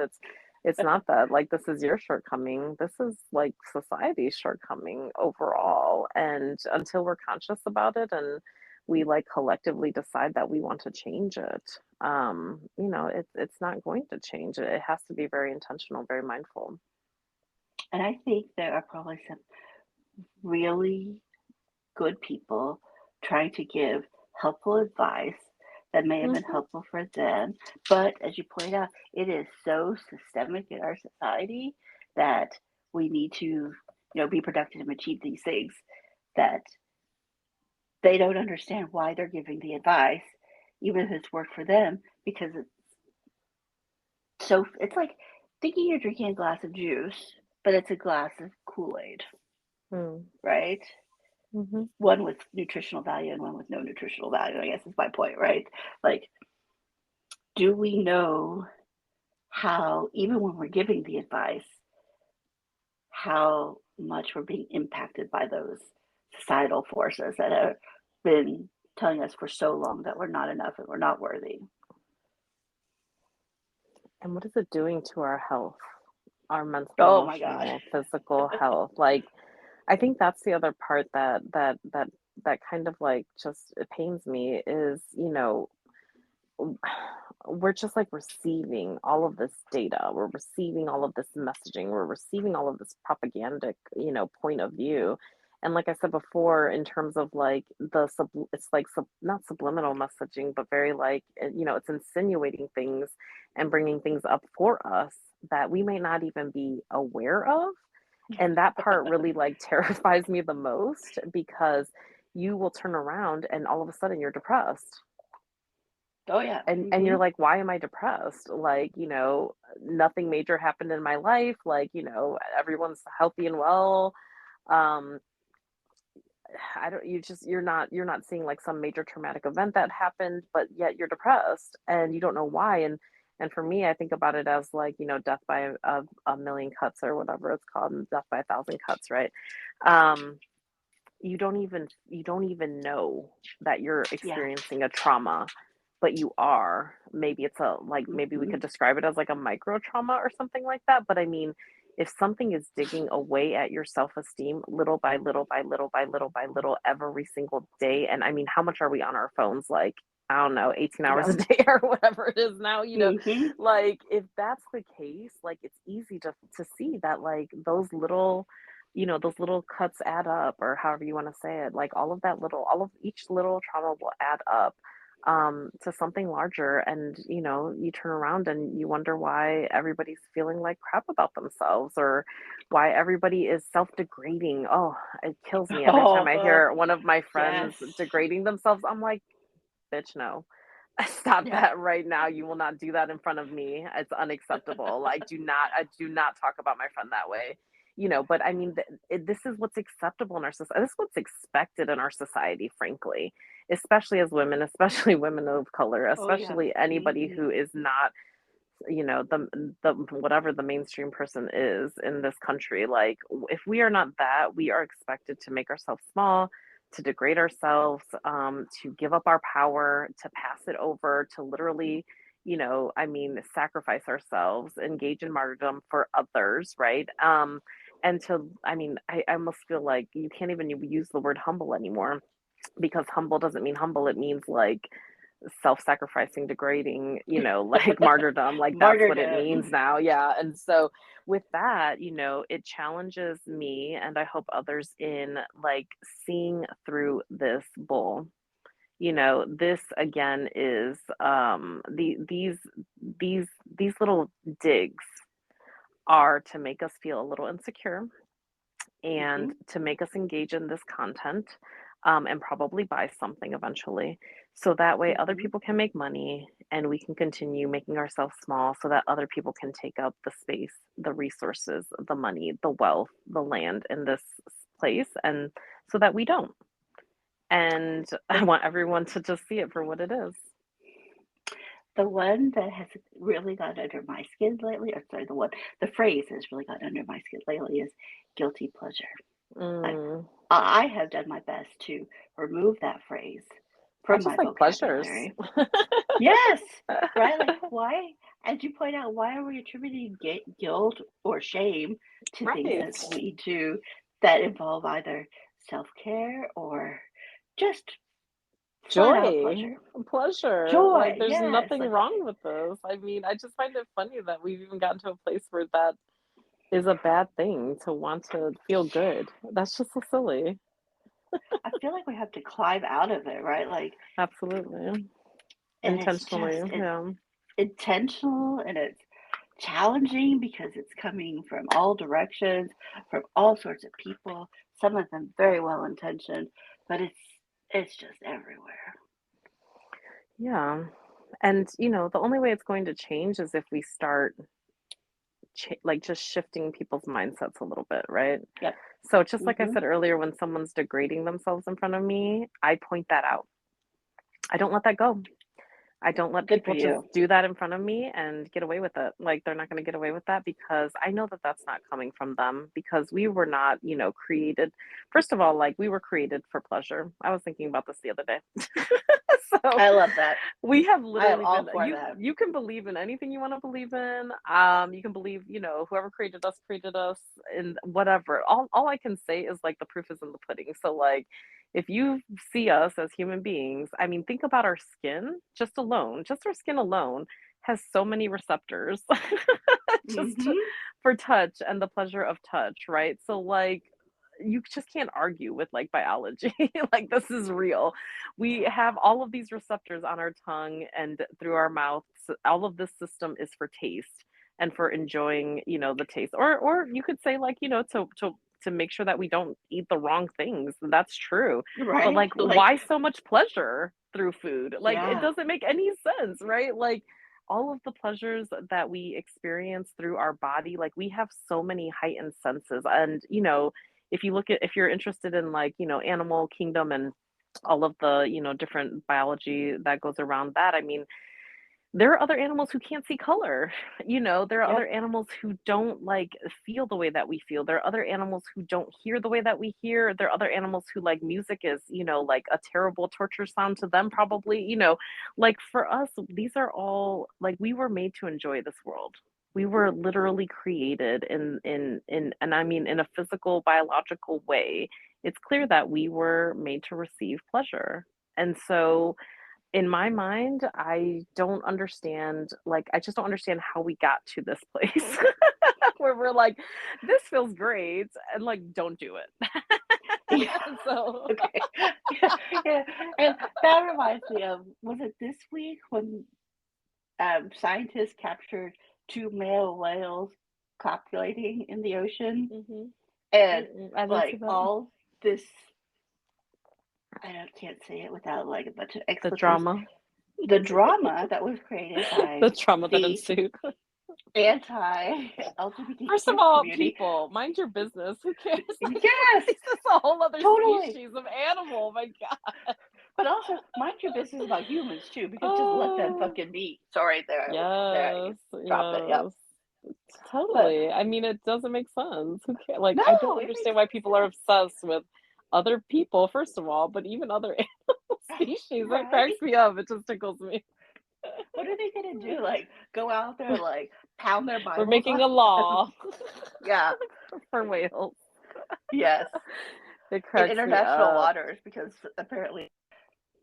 It's not that, like, this is your shortcoming. This is like society's shortcoming overall. And until we're conscious about it and we like collectively decide that we want to change it, it's not going to change. It has to be very intentional, very mindful. And I think there are probably some really good people trying to give helpful advice that may have been Hmm. helpful for them. But as you point out, it is so systemic in our society that we need to, be productive and achieve these things that they don't understand why they're giving the advice, even if it's worked for them, because it's like thinking you're drinking a glass of juice, but it's a glass of Kool-Aid, right? Mm-hmm. One with nutritional value and one with no nutritional value, I guess is my point, right? Like, do we know how, even when we're giving the advice, how much we're being impacted by those societal forces that have been telling us for so long that we're not enough and we're not worthy? And what is it doing to our health? Our mental, Oh my God. emotional, physical health. Like, I think that's the other part that kind of like just it pains me is, we're just like receiving all of this data. We're receiving all of this messaging. We're receiving all of this propagandic, point of view. And like I said before, in terms of like it's like not subliminal messaging, but very like, it's insinuating things and bringing things up for us that we may not even be aware of. And that part really like terrifies me the most because you will turn around and all of a sudden you're depressed, Oh yeah. and Hmm. you're like, why am I depressed? Like, nothing major happened in my life. Like, everyone's healthy and well. Um, I don't, you're not seeing like some major traumatic event that happened, but yet you're depressed and you don't know why. And for me, I think about it as like, death by a million cuts or whatever it's called, and death by a thousand cuts, right? Um, you don't even know that you're Yeah. experiencing a trauma, but you are. Maybe it's a like maybe we Hmm. could describe it as like a micro trauma or something like that, but I mean, if something is digging away at your self-esteem little by little by little by little by little every single day, and I mean, how much are we on our phones? Like, I don't know, 18 hours a Yep. day or whatever it is now, Hmm. like if that's the case, like it's easy to see that like those little cuts add up, or however you want to say it, like all of each little trauma will add up to something larger. And you turn around and you wonder why everybody's feeling like crap about themselves, or why everybody is self-degrading. Oh, it kills me every time I Oh, hear one of my yes. friends degrading themselves. I'm like, bitch, no. Stop Yeah. that right now. You will not do that in front of me. It's unacceptable. Like, I do not talk about my friend that way. But I mean, this is what's acceptable in our society. This is what's expected in our society, frankly, especially as women, especially women of color, Oh yeah. especially anybody Hmm. who is not, the whatever the mainstream person is in this country. Like, if we are not that, we are expected to make ourselves small, to degrade ourselves, to give up our power, to pass it over, to literally, I mean, sacrifice ourselves, engage in martyrdom for others, right? And to, I mean, I almost feel like you can't even use the word humble anymore, because humble doesn't mean humble. It means like self-sacrificing, degrading, like martyrdom. Like, that's what it Martyrdom. means now. Yeah. And so with that, it challenges me, and I hope others, in like seeing through this bull. This again is these little digs are to make us feel a little insecure, and Mhm. to make us engage in this content, and probably buy something eventually. So that way other Mhm. people can make money and we can continue making ourselves small so that other people can take up the space, the resources, the money, the wealth, the land in this place, and so that we don't. And I The want everyone to just see it for what it is. the one that has really got under my skin lately, or sorry, the phrase has really got under my skin lately is guilty pleasure. Like, Mm. I have done my best to remove that phrase I from just my like pleasures. vocabulary. Yes, right? Like, why, as you point out, why are we attributing guilt or shame to things Right. that we do that involve either self-care or just flat out Joy, pleasure? pleasure. Like, Joy, there's yes. nothing Like, wrong with this. I mean, I just find it funny that we've even gotten to a place where that is a bad thing to want to feel good. That's just so silly. I feel like we have to climb out of it, right? Like, Absolutely. and Intentionally, it's yeah. intentional and it's challenging because it's coming from all directions, from all sorts of people, some of them very well intentioned, but it's just everywhere. Yeah. And, the only way it's going to change is if we start like just shifting people's mindsets a little bit, right? Yep. So just like I Mhm. said earlier, when someone's degrading themselves in front of me, I point that out. I don't let that go. I don't let Good for people just you. do that in front of me and get away with it. Like, they're not going to get away with that because I know that that's not coming from them because we were not, created. First of all, like, we were created for pleasure. I was thinking about this the other day. So I love that. we have I am literally all been for that. you can believe in anything you want to believe in. You can believe, whoever created us and whatever. All I can say is like the proof is in the pudding. So like if you see us as human beings, I mean, think about our skin just alone. Just our skin alone has so many receptors just Mhm. for touch and the pleasure of touch, right? So like you just can't argue with like biology. Like this is real. We have all of these receptors on our tongue and through our mouths. All of this system is for taste and for enjoying, the taste. Or you could say like, to make sure that we don't eat the wrong things. That's true. But Right? like Like, why so much pleasure through food? Like it yeah. doesn't make any sense, right? Like all of the pleasures that we experience through our body, like we have so many heightened senses. And, if you're interested in like, animal kingdom and all of the, different biology that goes around that, I mean, there are other animals who can't see color. There are other Yep. animals who don't like feel the way that we feel. There are other animals who don't hear the way that we hear. There are other animals who like music is, like a terrible torture sound to them, probably. Like for us, these are all like we were made to enjoy this world. We were literally created in and I mean in a physical, biological way. It's clear that we were made to receive pleasure. And so in my mind, I don't understand, like, I just don't understand how we got to this place where we're like, this feels great, and like, don't do it. Yeah. So, Okay. Yeah. Yeah. And that reminds me of, was it this week when scientists captured two male whales copulating in the ocean, mhm. and Mm-mm, I didn't see like that. all this, can't say it without like a bunch of The expletives. drama, The drama that was created by the trauma that the ensued. First of anti-LGBTQ all, community. people, mind your business. Who cares? Yes, This is a whole other totally. species of animal. My God. But also, mind your business about humans too, because just let them Oh. fucking be. Sorry, there I Yes, dropped it. Yep. yes. But Totally. I mean, it doesn't make sense. Who cares? Like, no, I don't it makes understand why people are no obsessed with other people, first of all, but even other animal sense. species. That Right? cracks me up. It just tickles me. What are they gonna do? Like go out there, like pound their We're Bibles making on a them? law Yeah. for whales. Yes. It In cracks me international up. waters, because apparently,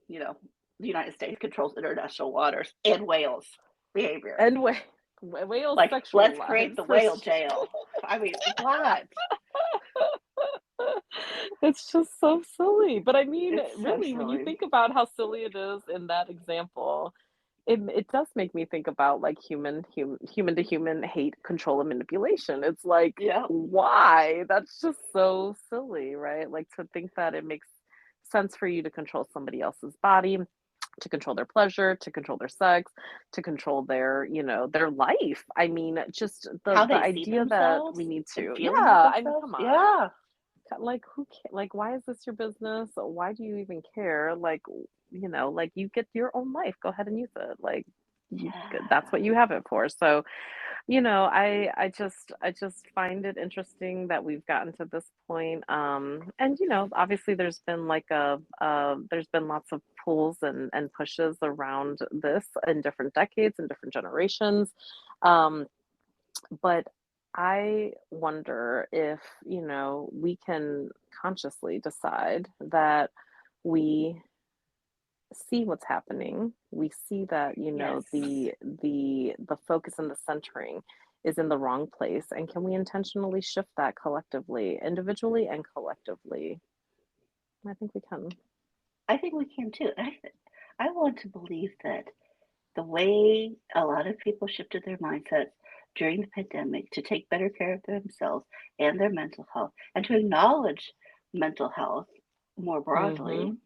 you know, the United States controls international waters and whales' behavior. And whales' Like, sexual let's create lives. the whale jail. I mean, what? It's just so silly. But I mean, It's so really, when you silly. think about how silly it is in that example, it does make me think about like human to human hate, control, and manipulation. It's like, Yeah. why? That's just so silly, right? Like to think that it makes sense for you to control somebody else's body, to control their pleasure, to control their sex, to control their, their life. I mean, just How the they see idea that themselves we need and to, feeling about yeah, I mean, themselves. come on. Yeah. Like who like why is this your business? Why do you even care? Like, like you get your own life. Go ahead and use it. Like that's Yeah. what you have it for. So, I just find it interesting that we've gotten to this point. And obviously there's been like there's been lots of pulls and pushes around this in different decades and different generations. Um, but I wonder if, we can consciously decide that we see what's happening. We see that, Yes. the focus and the centering is in the wrong place. And can we intentionally shift that collectively, individually and collectively? I think we can. I think we can too. I want to believe that the way a lot of people shifted their mindsets during the pandemic to take better care of themselves and their mental health and to acknowledge mental health more broadly Mhm.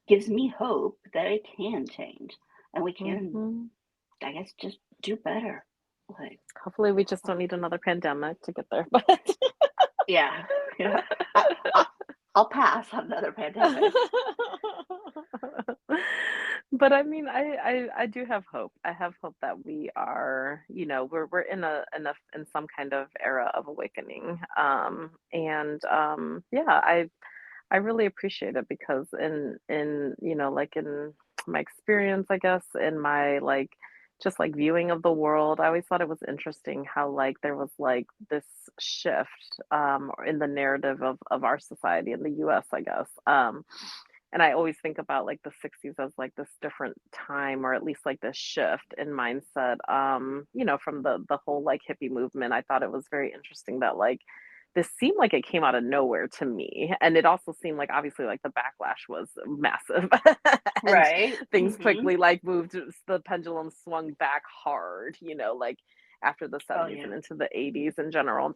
gives me hope that it can change and we can, Mhm. I guess, just do better. Like, Hopefully we just don't need another pandemic to get there, but yeah, yeah. I, I, I'll pass on another pandemic. But I mean, I do have hope. I have hope that we are, we're in in some kind of era of awakening. And yeah, I really appreciate it because like in my experience, I guess, in my like just like viewing of the world, I always thought it was interesting how like there was like this shift in the narrative of our society in the US, I guess. And I always think about like the 60s as like this different time or at least like this shift in mindset. From the whole like hippie movement. I thought it was very interesting that like this seemed like it came out of nowhere to me. And it also seemed like obviously like the backlash was massive and Right. things Hmm. quickly like moved, the pendulum swung back hard, like after the Oh, 70s yeah. and into the 80s in general.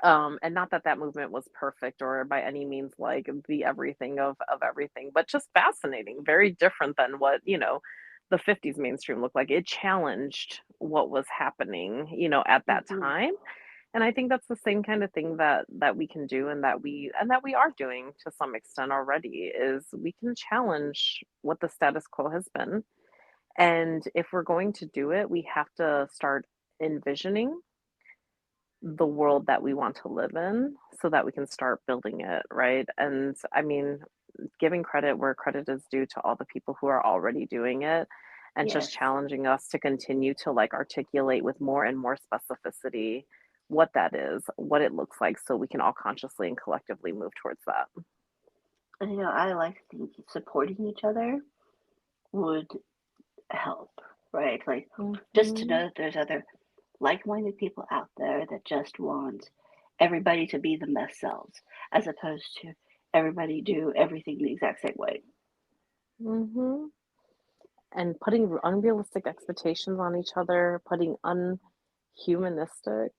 And not that that movement was perfect or by any means like the everything of everything, but just fascinating, very different than what, the 50s mainstream looked like. It challenged what was happening, at that Hmm. time. And I think that's the same kind of thing that we can do and that we are doing to some extent already is we can challenge what the status quo has been. And if we're going to do it, we have to start envisioning the world that we want to live in so that we can start building it, right? And I mean, giving credit where credit is due to all the people who are already doing it and just Yes. challenging us to continue to like articulate with more and more specificity what that is, what it looks like so we can all consciously and collectively move towards that. And, I like to think supporting each other would help, right? Like, just to know Mhm. that there's other like-minded people out there that just want everybody to be the best selves, as opposed to everybody do everything the exact same way. Mhm. And putting unrealistic expectations on each other, putting unhumanistic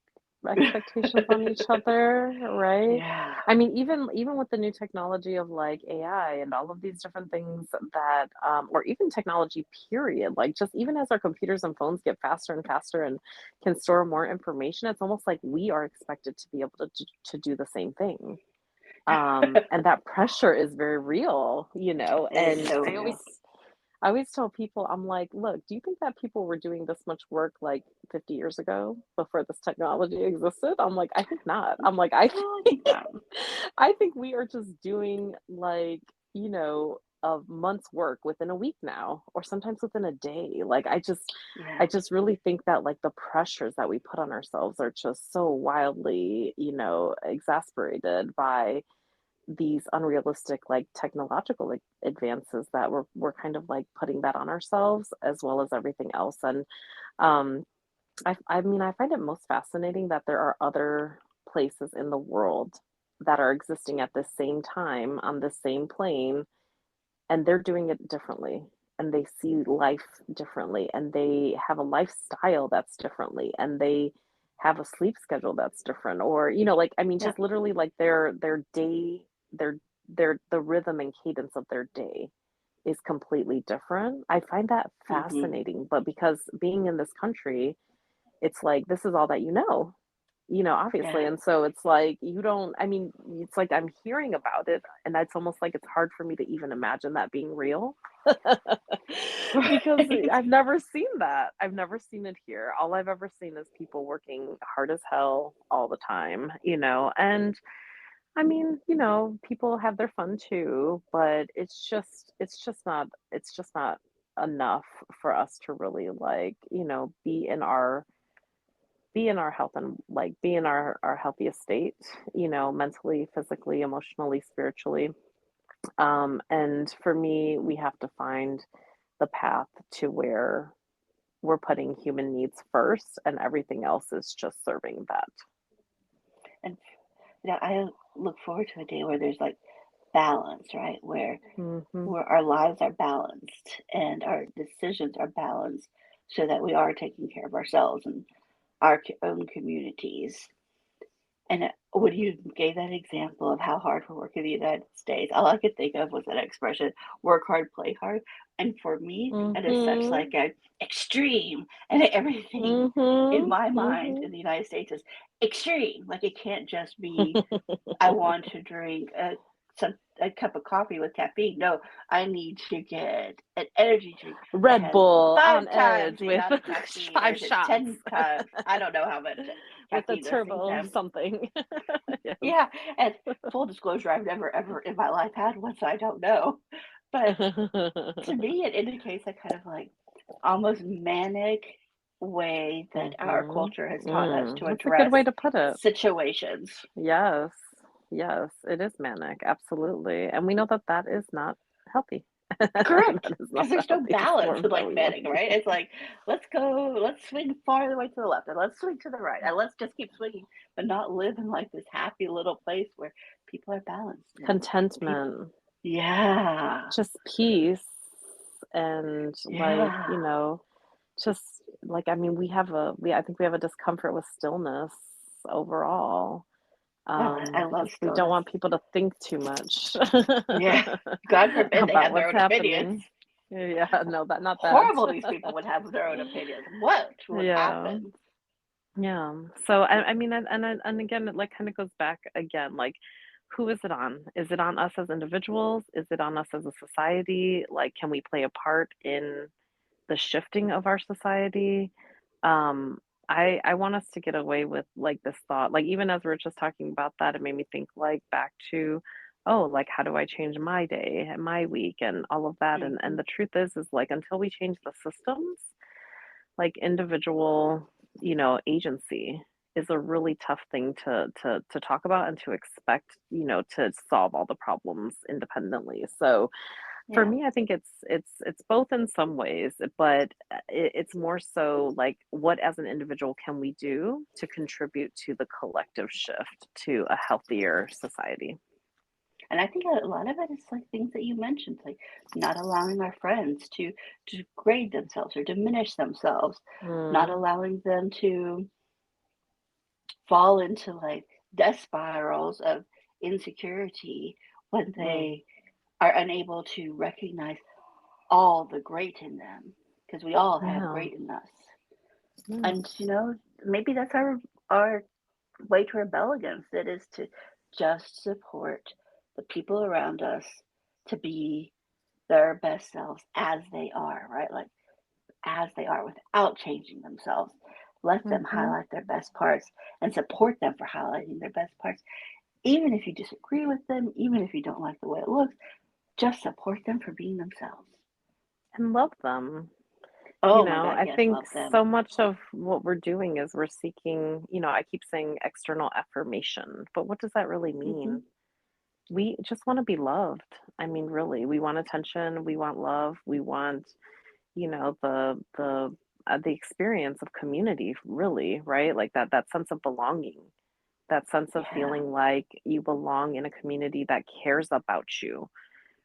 expectations on each other, right? Yeah. I mean, even with the new technology of like AI and all of these different things that, or even technology, period. Like just even as our computers and phones get faster and faster and can store more information, it's almost like we are expected to be able to do the same thing. And that pressure is very real, It is and so I real. always tell people, I'm like, look, do you think that people were doing this much work like 50 years ago before this technology existed? I'm like, I think not. I'm like, I No, I think, think not. I think we are just doing like, a month's work within a week now, or sometimes within a day. Like, Yeah. I just really think that like the pressures that we put on ourselves are just so wildly, exasperated by these unrealistic like technological like advances that we're kind of like putting that on ourselves as well as everything else. And um I mean I find it most fascinating that there are other places in the world that are existing at the same time on the same plane and they're doing it differently. and they see life differently, and they have a lifestyle that's differently, and they have a sleep schedule that's different, or like, I mean, Yeah. just literally like their day, the rhythm and cadence of their day is completely different. I find that Hmm. fascinating, but because being in this country, it's like this is all that obviously. Yeah. And so it's like you don't, I mean, it's like I'm hearing about it, and it's almost like it's hard for me to even imagine that being real. Because Right. I've never seen that. I've never seen it here. All I've ever seen is people working hard as hell all the time. And I mean, people have their fun too, but it's just not enough for us to really like, be in our health, and like be in our healthiest state, mentally, physically, emotionally, spiritually. And for me, we have to find the path to where we're putting human needs first, and everything else is just serving that. And I look forward to a day where there's like balance, right? Where Mhm. our lives are balanced and our decisions are balanced so that we are taking care of ourselves and our own communities. And when you gave that example of how hard we work in the United States, all I could think of was that expression, work hard, play hard. And for me, that is such Mhm. like a extreme, and everything in Mhm. my mind Mhm. in the United States is extreme. Like it can't just be I want to drink a cup of coffee with caffeine. No, I need to get an energy drink that Red has Bull on 5 times edge the with amount of caffeine, or 5 is it shots 10 times? I don't know how much with a caffeine those things turbo have. something. Yes. Yeah, and full disclosure, I've never ever in my life had one, so I don't know. But to me, it indicates a kind of like almost manic way that our Mhm. culture has taught us to That's a good address way to put it. situations. Yes. Yes, it is manic, absolutely, and we know that that is not healthy. Correct, That is not because the there's no healthiest balance form with that like we wanna betting, be. right? It's like let's swing far the way to the left, and let's swing to the right, and let's just keep swinging, but not live in like this happy little place where people are balanced and people. Contentment, Yeah, just peace, and like, yeah. just like, I mean, I think we have a discomfort with stillness overall. Oh, I love Because we don't stillness. want people to think too much Yeah, God forbid they about have their what's own opinions. happening. Yeah, no, not that. Horrible these people would have their own opinions. What would Yeah. happen? Yeah. So I mean, and again, it like kind of goes back again, like who is it on? Is it on us as individuals? Is it on us as a society? Like, can we play a part in the shifting of our society? Um, I want us to get away with like this thought. Like even as we are just talking about that, it made me think like back to, oh, like how do I change my day and my week and all of that? And Hmm. the truth is like until we change the systems, like individual, agency is a really tough thing to talk about and to expect, to solve all the problems independently. So for Yeah. me, I think it's both in some ways, but it's more so like what as an individual can we do to contribute to the collective shift to a healthier society. And I think a lot of it is like things that you mentioned, like not allowing our friends to degrade themselves or diminish themselves, not Mm, allowing them to fall into like death spirals of insecurity when mm, they are unable to recognize all the great in them, because we all have yeah, great in us. yeah, And maybe that's our way to rebel against it, is to just support the people around us to be their best selves as they are, right? Like as they are without changing themselves. Let them hmm highlight their best parts and support them for highlighting their best parts. Even if you disagree with them, even if you don't like the way it looks, just support them for being themselves. and love them. Oh my God, I yes, think love them. so much of what we're doing is we're seeking, I keep saying external affirmation, but what does that really Hmm. mean? We just want to be loved. I mean, really, we want attention, we want love, we want, the experience of community, really, right? Like that sense of belonging, that sense of Yeah. feeling like you belong in a community that cares about you,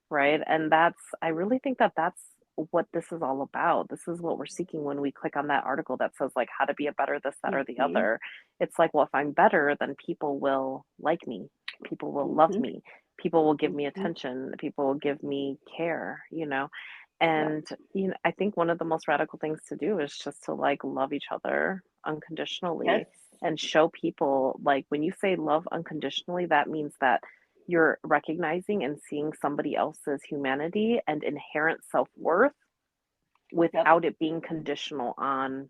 right? And I really think that that's what this is all about. This is what we're seeking when we click on that article that says like how to be a better this, that, or the Mm-hmm. other. It's like, well, if I'm better, then people will like me. People will love Mm-hmm. me. People will give me Mm-hmm. attention. People will give me care, you know? Yep. And, I think one of the most radical things to do is just to like love each other Yes. unconditionally and show people like when you say love unconditionally, that means that you're recognizing and seeing somebody else's humanity and inherent self-worth Yep. without it being conditional on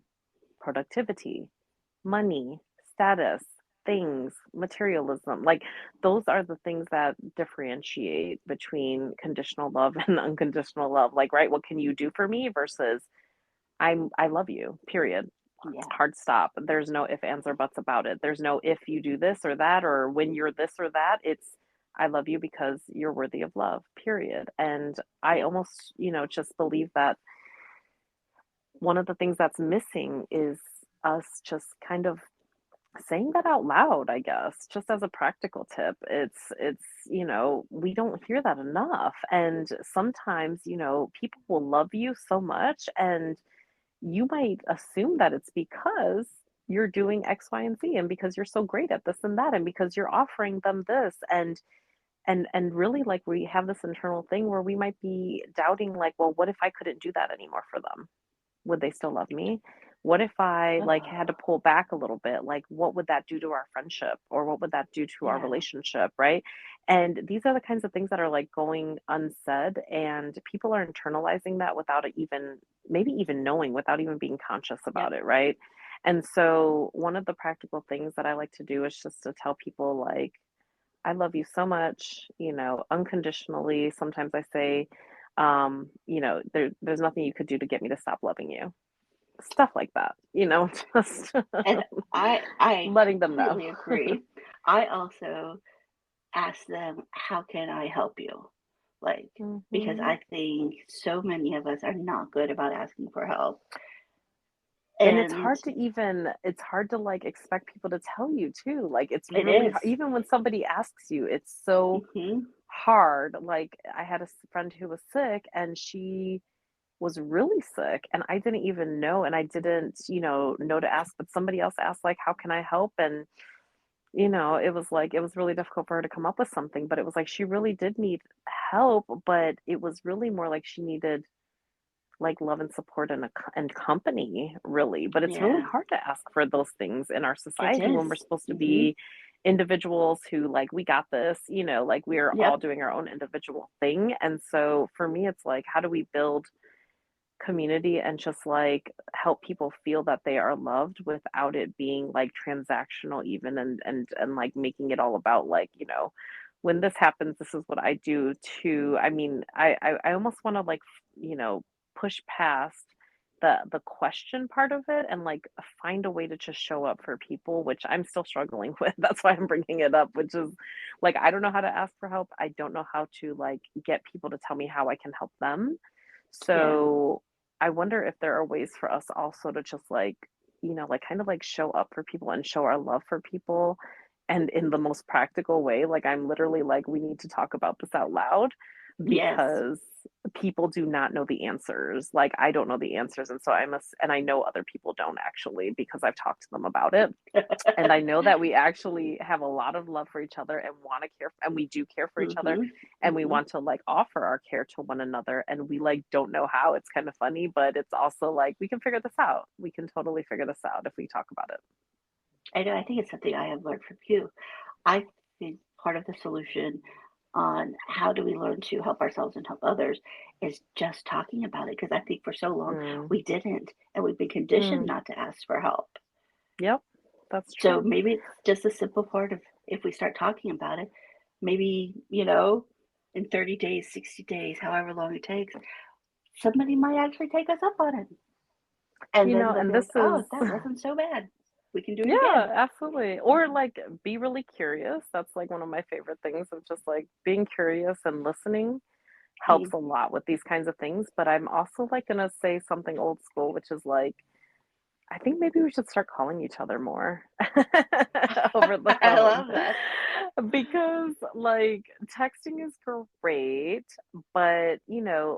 productivity, money, status, things, materialism. Like those are the things that differentiate between conditional love and unconditional love. Like, right, what can you do for me versus I love you, period. Yeah. Hard stop. There's no if, ands, or buts about it. There's no if you do this or that, or when you're this or that. It's I love you because you're worthy of love, period. And I Yep. almost, just believe that one of the things that's missing is us just kind of saying that out loud, I guess, just as a practical tip. We don't hear that enough. And sometimes, people will love you so much and you might assume that it's because you're doing X, Y, and Z and because you're so great at this and that and because you're offering them this and really like we have this internal thing where we might be doubting like, well, what if I couldn't do that anymore for them? Would they still love me? What if I like had to Oh, pull back a little bit? Like what would that do to our friendship or what would that do to our yeah. relationship, right? And these are the kinds of things that are like going unsaid and people are internalizing that without it even maybe even knowing without even being conscious about Yep. it, right? And so one of the practical things that I like to do is just to tell people like I love you so much, unconditionally. Sometimes I say, there's nothing you could do to get me to stop loving you. Stuff like that, just And I letting them know. completely agree. I also ask them, how can I help you? Like, because Mhm. I think so many of us are not good about asking for help. And it's And hard to it's hard to like expect people to tell you too. Like it's it really is. hard. Even when somebody asks you, it's so Mm-hmm. hard. Like I had a friend who was sick and she was really sick and I didn't even know and I didn't, know to ask, but somebody else asked like, "How can I help?" And it was like it was really difficult for her to come up with something, but it was like she really did need help, but it was really more like she needed like love and support and company, really. But it's really Yeah, hard to ask for those things in our it society is. when we're supposed to Mm-hmm. be individuals who like we got this, like we're all Yep. doing our own individual thing. And so for me, it's like, how do we build community and just like help people feel that they are loved without it being like transactional even and like making it all about like when this happens this is what I do to I mean I almost want to like push past the question part of it and like find a way to just show up for people, which I'm still struggling with. That's why I'm bringing it up, which is like I don't know how to ask for help. I don't know how to like get people to tell me how I can help them. Yeah. So I wonder if there are ways for us also to just like, like kind of like show up for people and show our love for people and in the most practical way. Like I'm literally like, we need to talk about this out loud Yes. because people do not know the answers. Like I don't know the answers. And so I must, and I know other people don't actually because I've talked to them about it. And I know that we actually have a lot of love for each other and want to care, and we do care for each other, Mm-hmm. and we Mm-hmm. want to like offer our care to one another. And we like don't know how. It's kind of funny, but it's also like we can figure this out. We can totally figure this out if we talk about it. I know. I think it's something I have learned from you. I think part of the solution on how do we learn to help ourselves and help others is just talking about it. Because I think for so long Mm, we didn't, and we've been conditioned mm, not to ask for help. yep, that's So true. maybe it's just a simple part of if we start talking about it, maybe, in 30 days, 60 days, however long it takes, somebody might actually take us up on it. And then they'll And be like, this oh, is that wasn't so bad. We can do it again. yeah, absolutely. Or like be really curious. That's like one of my favorite things of just like being curious and listening helps a Mhm. lot with these kinds of things. But I'm also like gonna say something old school, which is like, I think maybe we should start calling each other more over the I phone. love that. Because like texting is great, but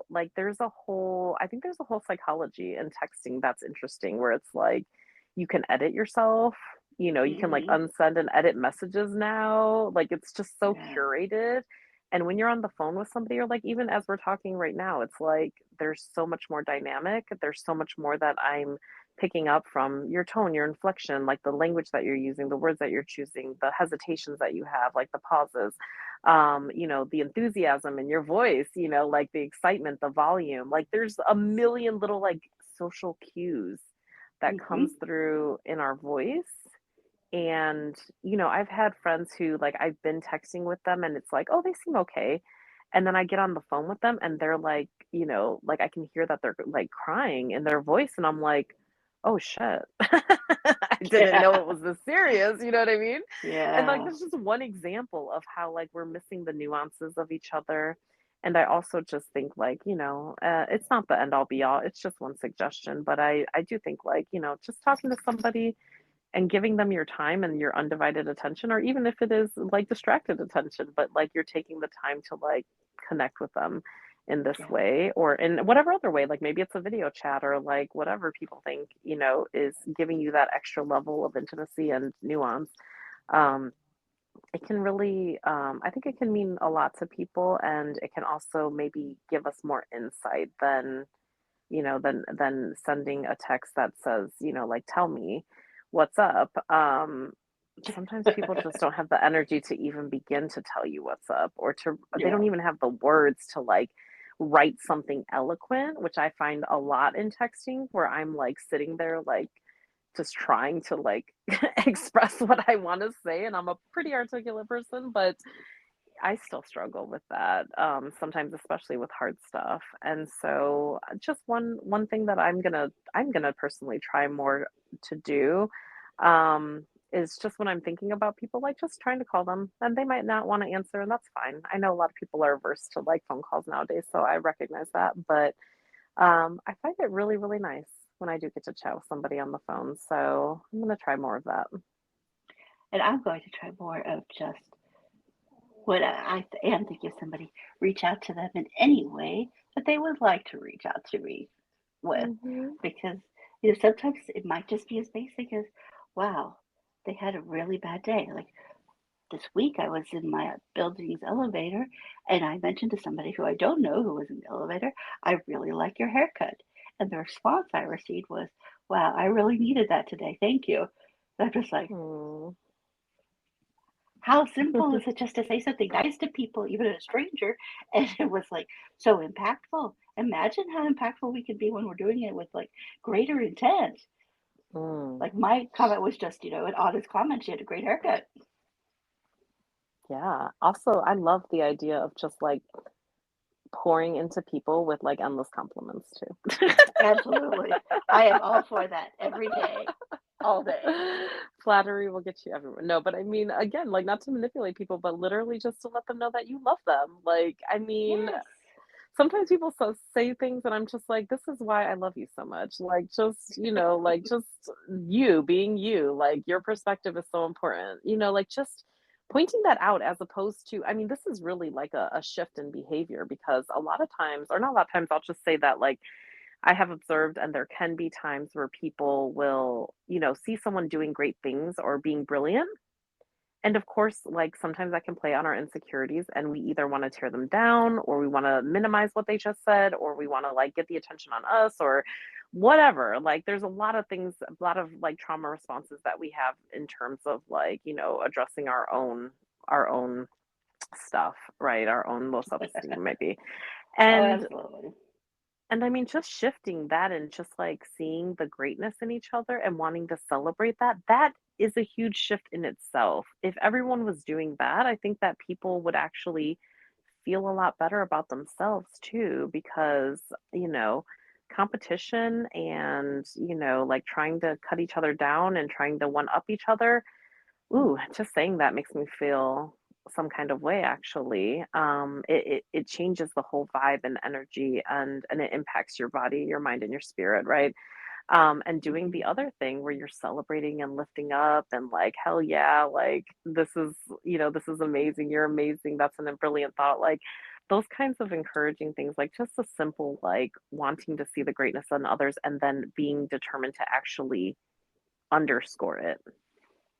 like I think there's a whole psychology in texting that's interesting where it's like you can edit yourself, you can like Hmm. unsend and edit messages now. Like it's just so Yeah. curated. And when you're on the phone with somebody, or like even as we're talking right now, it's like there's so much more dynamic. There's so much more that I'm picking up from your tone, your inflection, like the language that you're using, the words that you're choosing, the hesitations that you have, like the pauses, the enthusiasm in your voice, like the excitement, the volume. Like there's a million little like social cues that Hmm. comes through in our voice. And, I've had friends who like I've been texting with them and it's like, oh, they seem okay. And then I get on the phone with them and they're like, like I can hear that they're like crying in their voice. And I'm like, oh shit. I didn't know Yeah. it was this serious. You know what I mean? And like, Yeah. that's just one example of how like we're missing the nuances of each other. And I also just think like, it's not the end all be all. It's just one suggestion. But I do think like, just talking to somebody and giving them your time and your undivided attention, or even if it is like distracted attention, but like you're taking the time to like connect with them in this Yeah. way or in whatever other way, like maybe it's a video chat or like whatever people think, is giving you that extra level of intimacy and nuance. um, it can really, I think it can mean a lot to people, and it can also maybe give us more insight than sending a text that says, like, tell me what's up. Sometimes people just don't have the energy to even begin to tell you what's up, or they Yeah. don't even have the words to like write something eloquent, which I find a lot in texting, where I'm like sitting there like just trying to like express what I want to say. And I'm a pretty articulate person, but I still struggle with that, sometimes, especially with hard stuff. And so, just one thing that I'm gonna personally try more to do, is just when I'm thinking about people, like just trying to call them, and they might not want to answer, and that's fine. I know a lot of people are averse to like phone calls nowadays, so I recognize that. But I find it really, really nice when I do get to chat with somebody on the phone. So I'm gonna try more of that. And I'm going to try more of just what I am thinking of somebody reach out to them in any way that they would like to reach out to me with. Hmm. Because, sometimes it might just be as basic as, wow, they had a really bad day. Like this week, I was in my building's elevator and I mentioned to somebody who I don't know who was in the elevator, I really like your haircut. And the response I received was, wow, I really needed that today. Thank you. And I'm just like, Mm. how simple is it just to say something nice to people, even a stranger? And it was like so impactful. Imagine how impactful we can be when we're doing it with like greater intent. Mm. Like my comment was just, an honest comment. She had a great haircut. Yeah. Also, I love the idea of just like pouring into people with like endless compliments too. Absolutely. I am all for that every day, all day. Flattery will get you everywhere. No, but I mean, again, like not to manipulate people, but literally just to let them know that you love them. Like, I mean, Yes. sometimes people say things and I'm just like, this is why I love you so much. Like, just you being you, like your perspective is so important, like just pointing that out as opposed to, I mean, this is really like a shift in behavior because a lot of times, or not a lot of times, I'll just say that like I have observed, and there can be times where people will, see someone doing great things or being brilliant, and of course, like sometimes that can play on our insecurities and we either want to tear them down or we want to minimize what they just said or we want to like get the attention on us or whatever. Like there's a lot of things, a lot of like trauma responses that we have in terms of like, addressing our own stuff, right? Our own low self-esteem maybe. Oh, And absolutely. I mean, just shifting that and just like seeing the greatness in each other and wanting to celebrate that, that is a huge shift in itself. If everyone was doing that, I think that people would actually feel a lot better about themselves too, because, you know, competition and, like trying to cut each other down and trying to one up each other. Ooh, just saying that makes me feel some kind of way actually. It changes the whole vibe and energy and it impacts your body, your mind, and your spirit, right? And doing the Mhm. other thing where you're celebrating and lifting up and like, hell yeah, like this is, this is amazing. You're amazing. That's a brilliant thought. Like those kinds of encouraging things, like just a simple, like wanting to see the greatness in others and then being determined to actually underscore it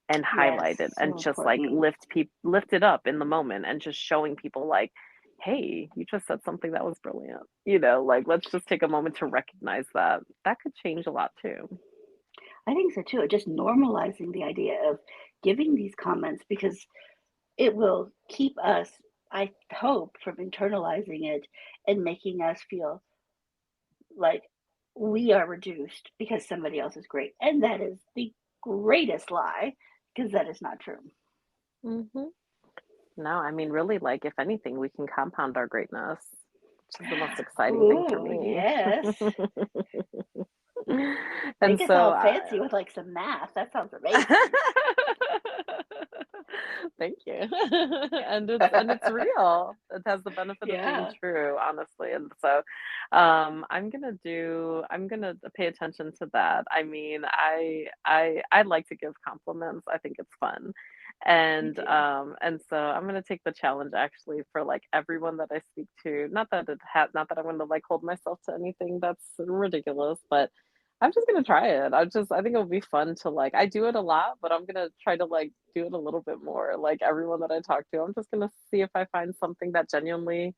and Yes, highlight it and so just like important. lift it up in the moment and just showing people like, hey, you just said something that was brilliant. Like let's just take a moment to recognize that. That could change a lot too. I think so too. Just normalizing the idea of giving these comments because it will keep us, I hope, from internalizing it and making us feel like we are reduced because somebody else is great. And that is the greatest lie because that is not true. Hmm. No, I mean, really, like, if anything, we can compound our greatness, which is the most exciting thing for Ooh, me. yes. And Make us so all I fancy with like some math. That sounds amazing. Thank you. And it's real. It has the benefit of being Yeah, true, honestly. And so I'm gonna pay attention to that. I mean, I like to give compliments. I think it's fun. me And too. so I'm gonna take the challenge actually for like everyone that I speak to. Not that I'm gonna like hold myself to anything that's ridiculous, but I'm just gonna try it. I think it'll be fun to like I do it a lot, but I'm gonna try to like do it a little bit more. Like everyone that I talk to, I'm just gonna see if I find something that genuinely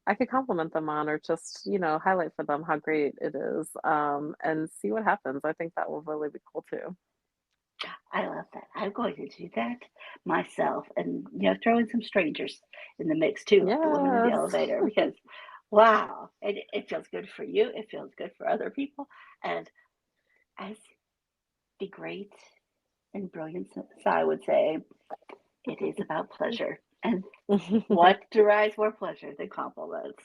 I could compliment them on or just, highlight for them how great it is. And see what happens. I think that will really be cool too. I love that. I'm going to do that myself and, throw in some strangers in the mix too, like the women in the Yes. elevator, because wow, it feels good for you. It feels good for other people. And as the great and brilliant Sai would say, it is about pleasure. And what derives more pleasure than compliments?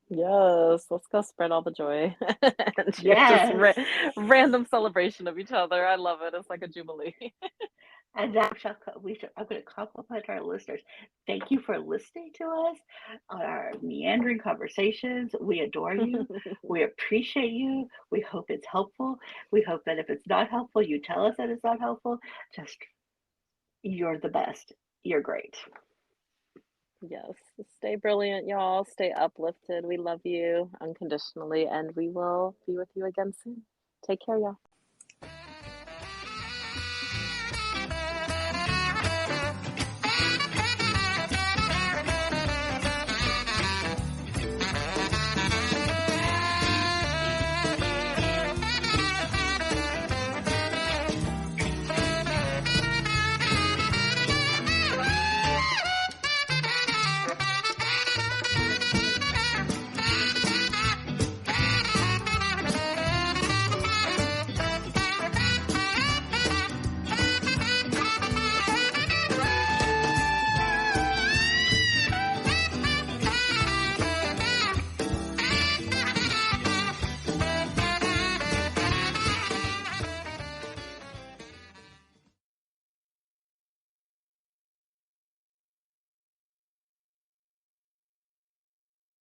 Yes, let's go spread all the joy and just Yes. random celebration of each other. I love it. It's like a jubilee. And that shall I'm going to compliment our listeners. Thank you for listening to us on our meandering conversations. We adore you. We appreciate you. We hope it's helpful. We hope that if it's not helpful, you tell us that it's not helpful. Just, you're the best. You're great. Yes. Stay brilliant, y'all. Stay uplifted. We love you unconditionally, and we will be with you again soon. Take care, y'all.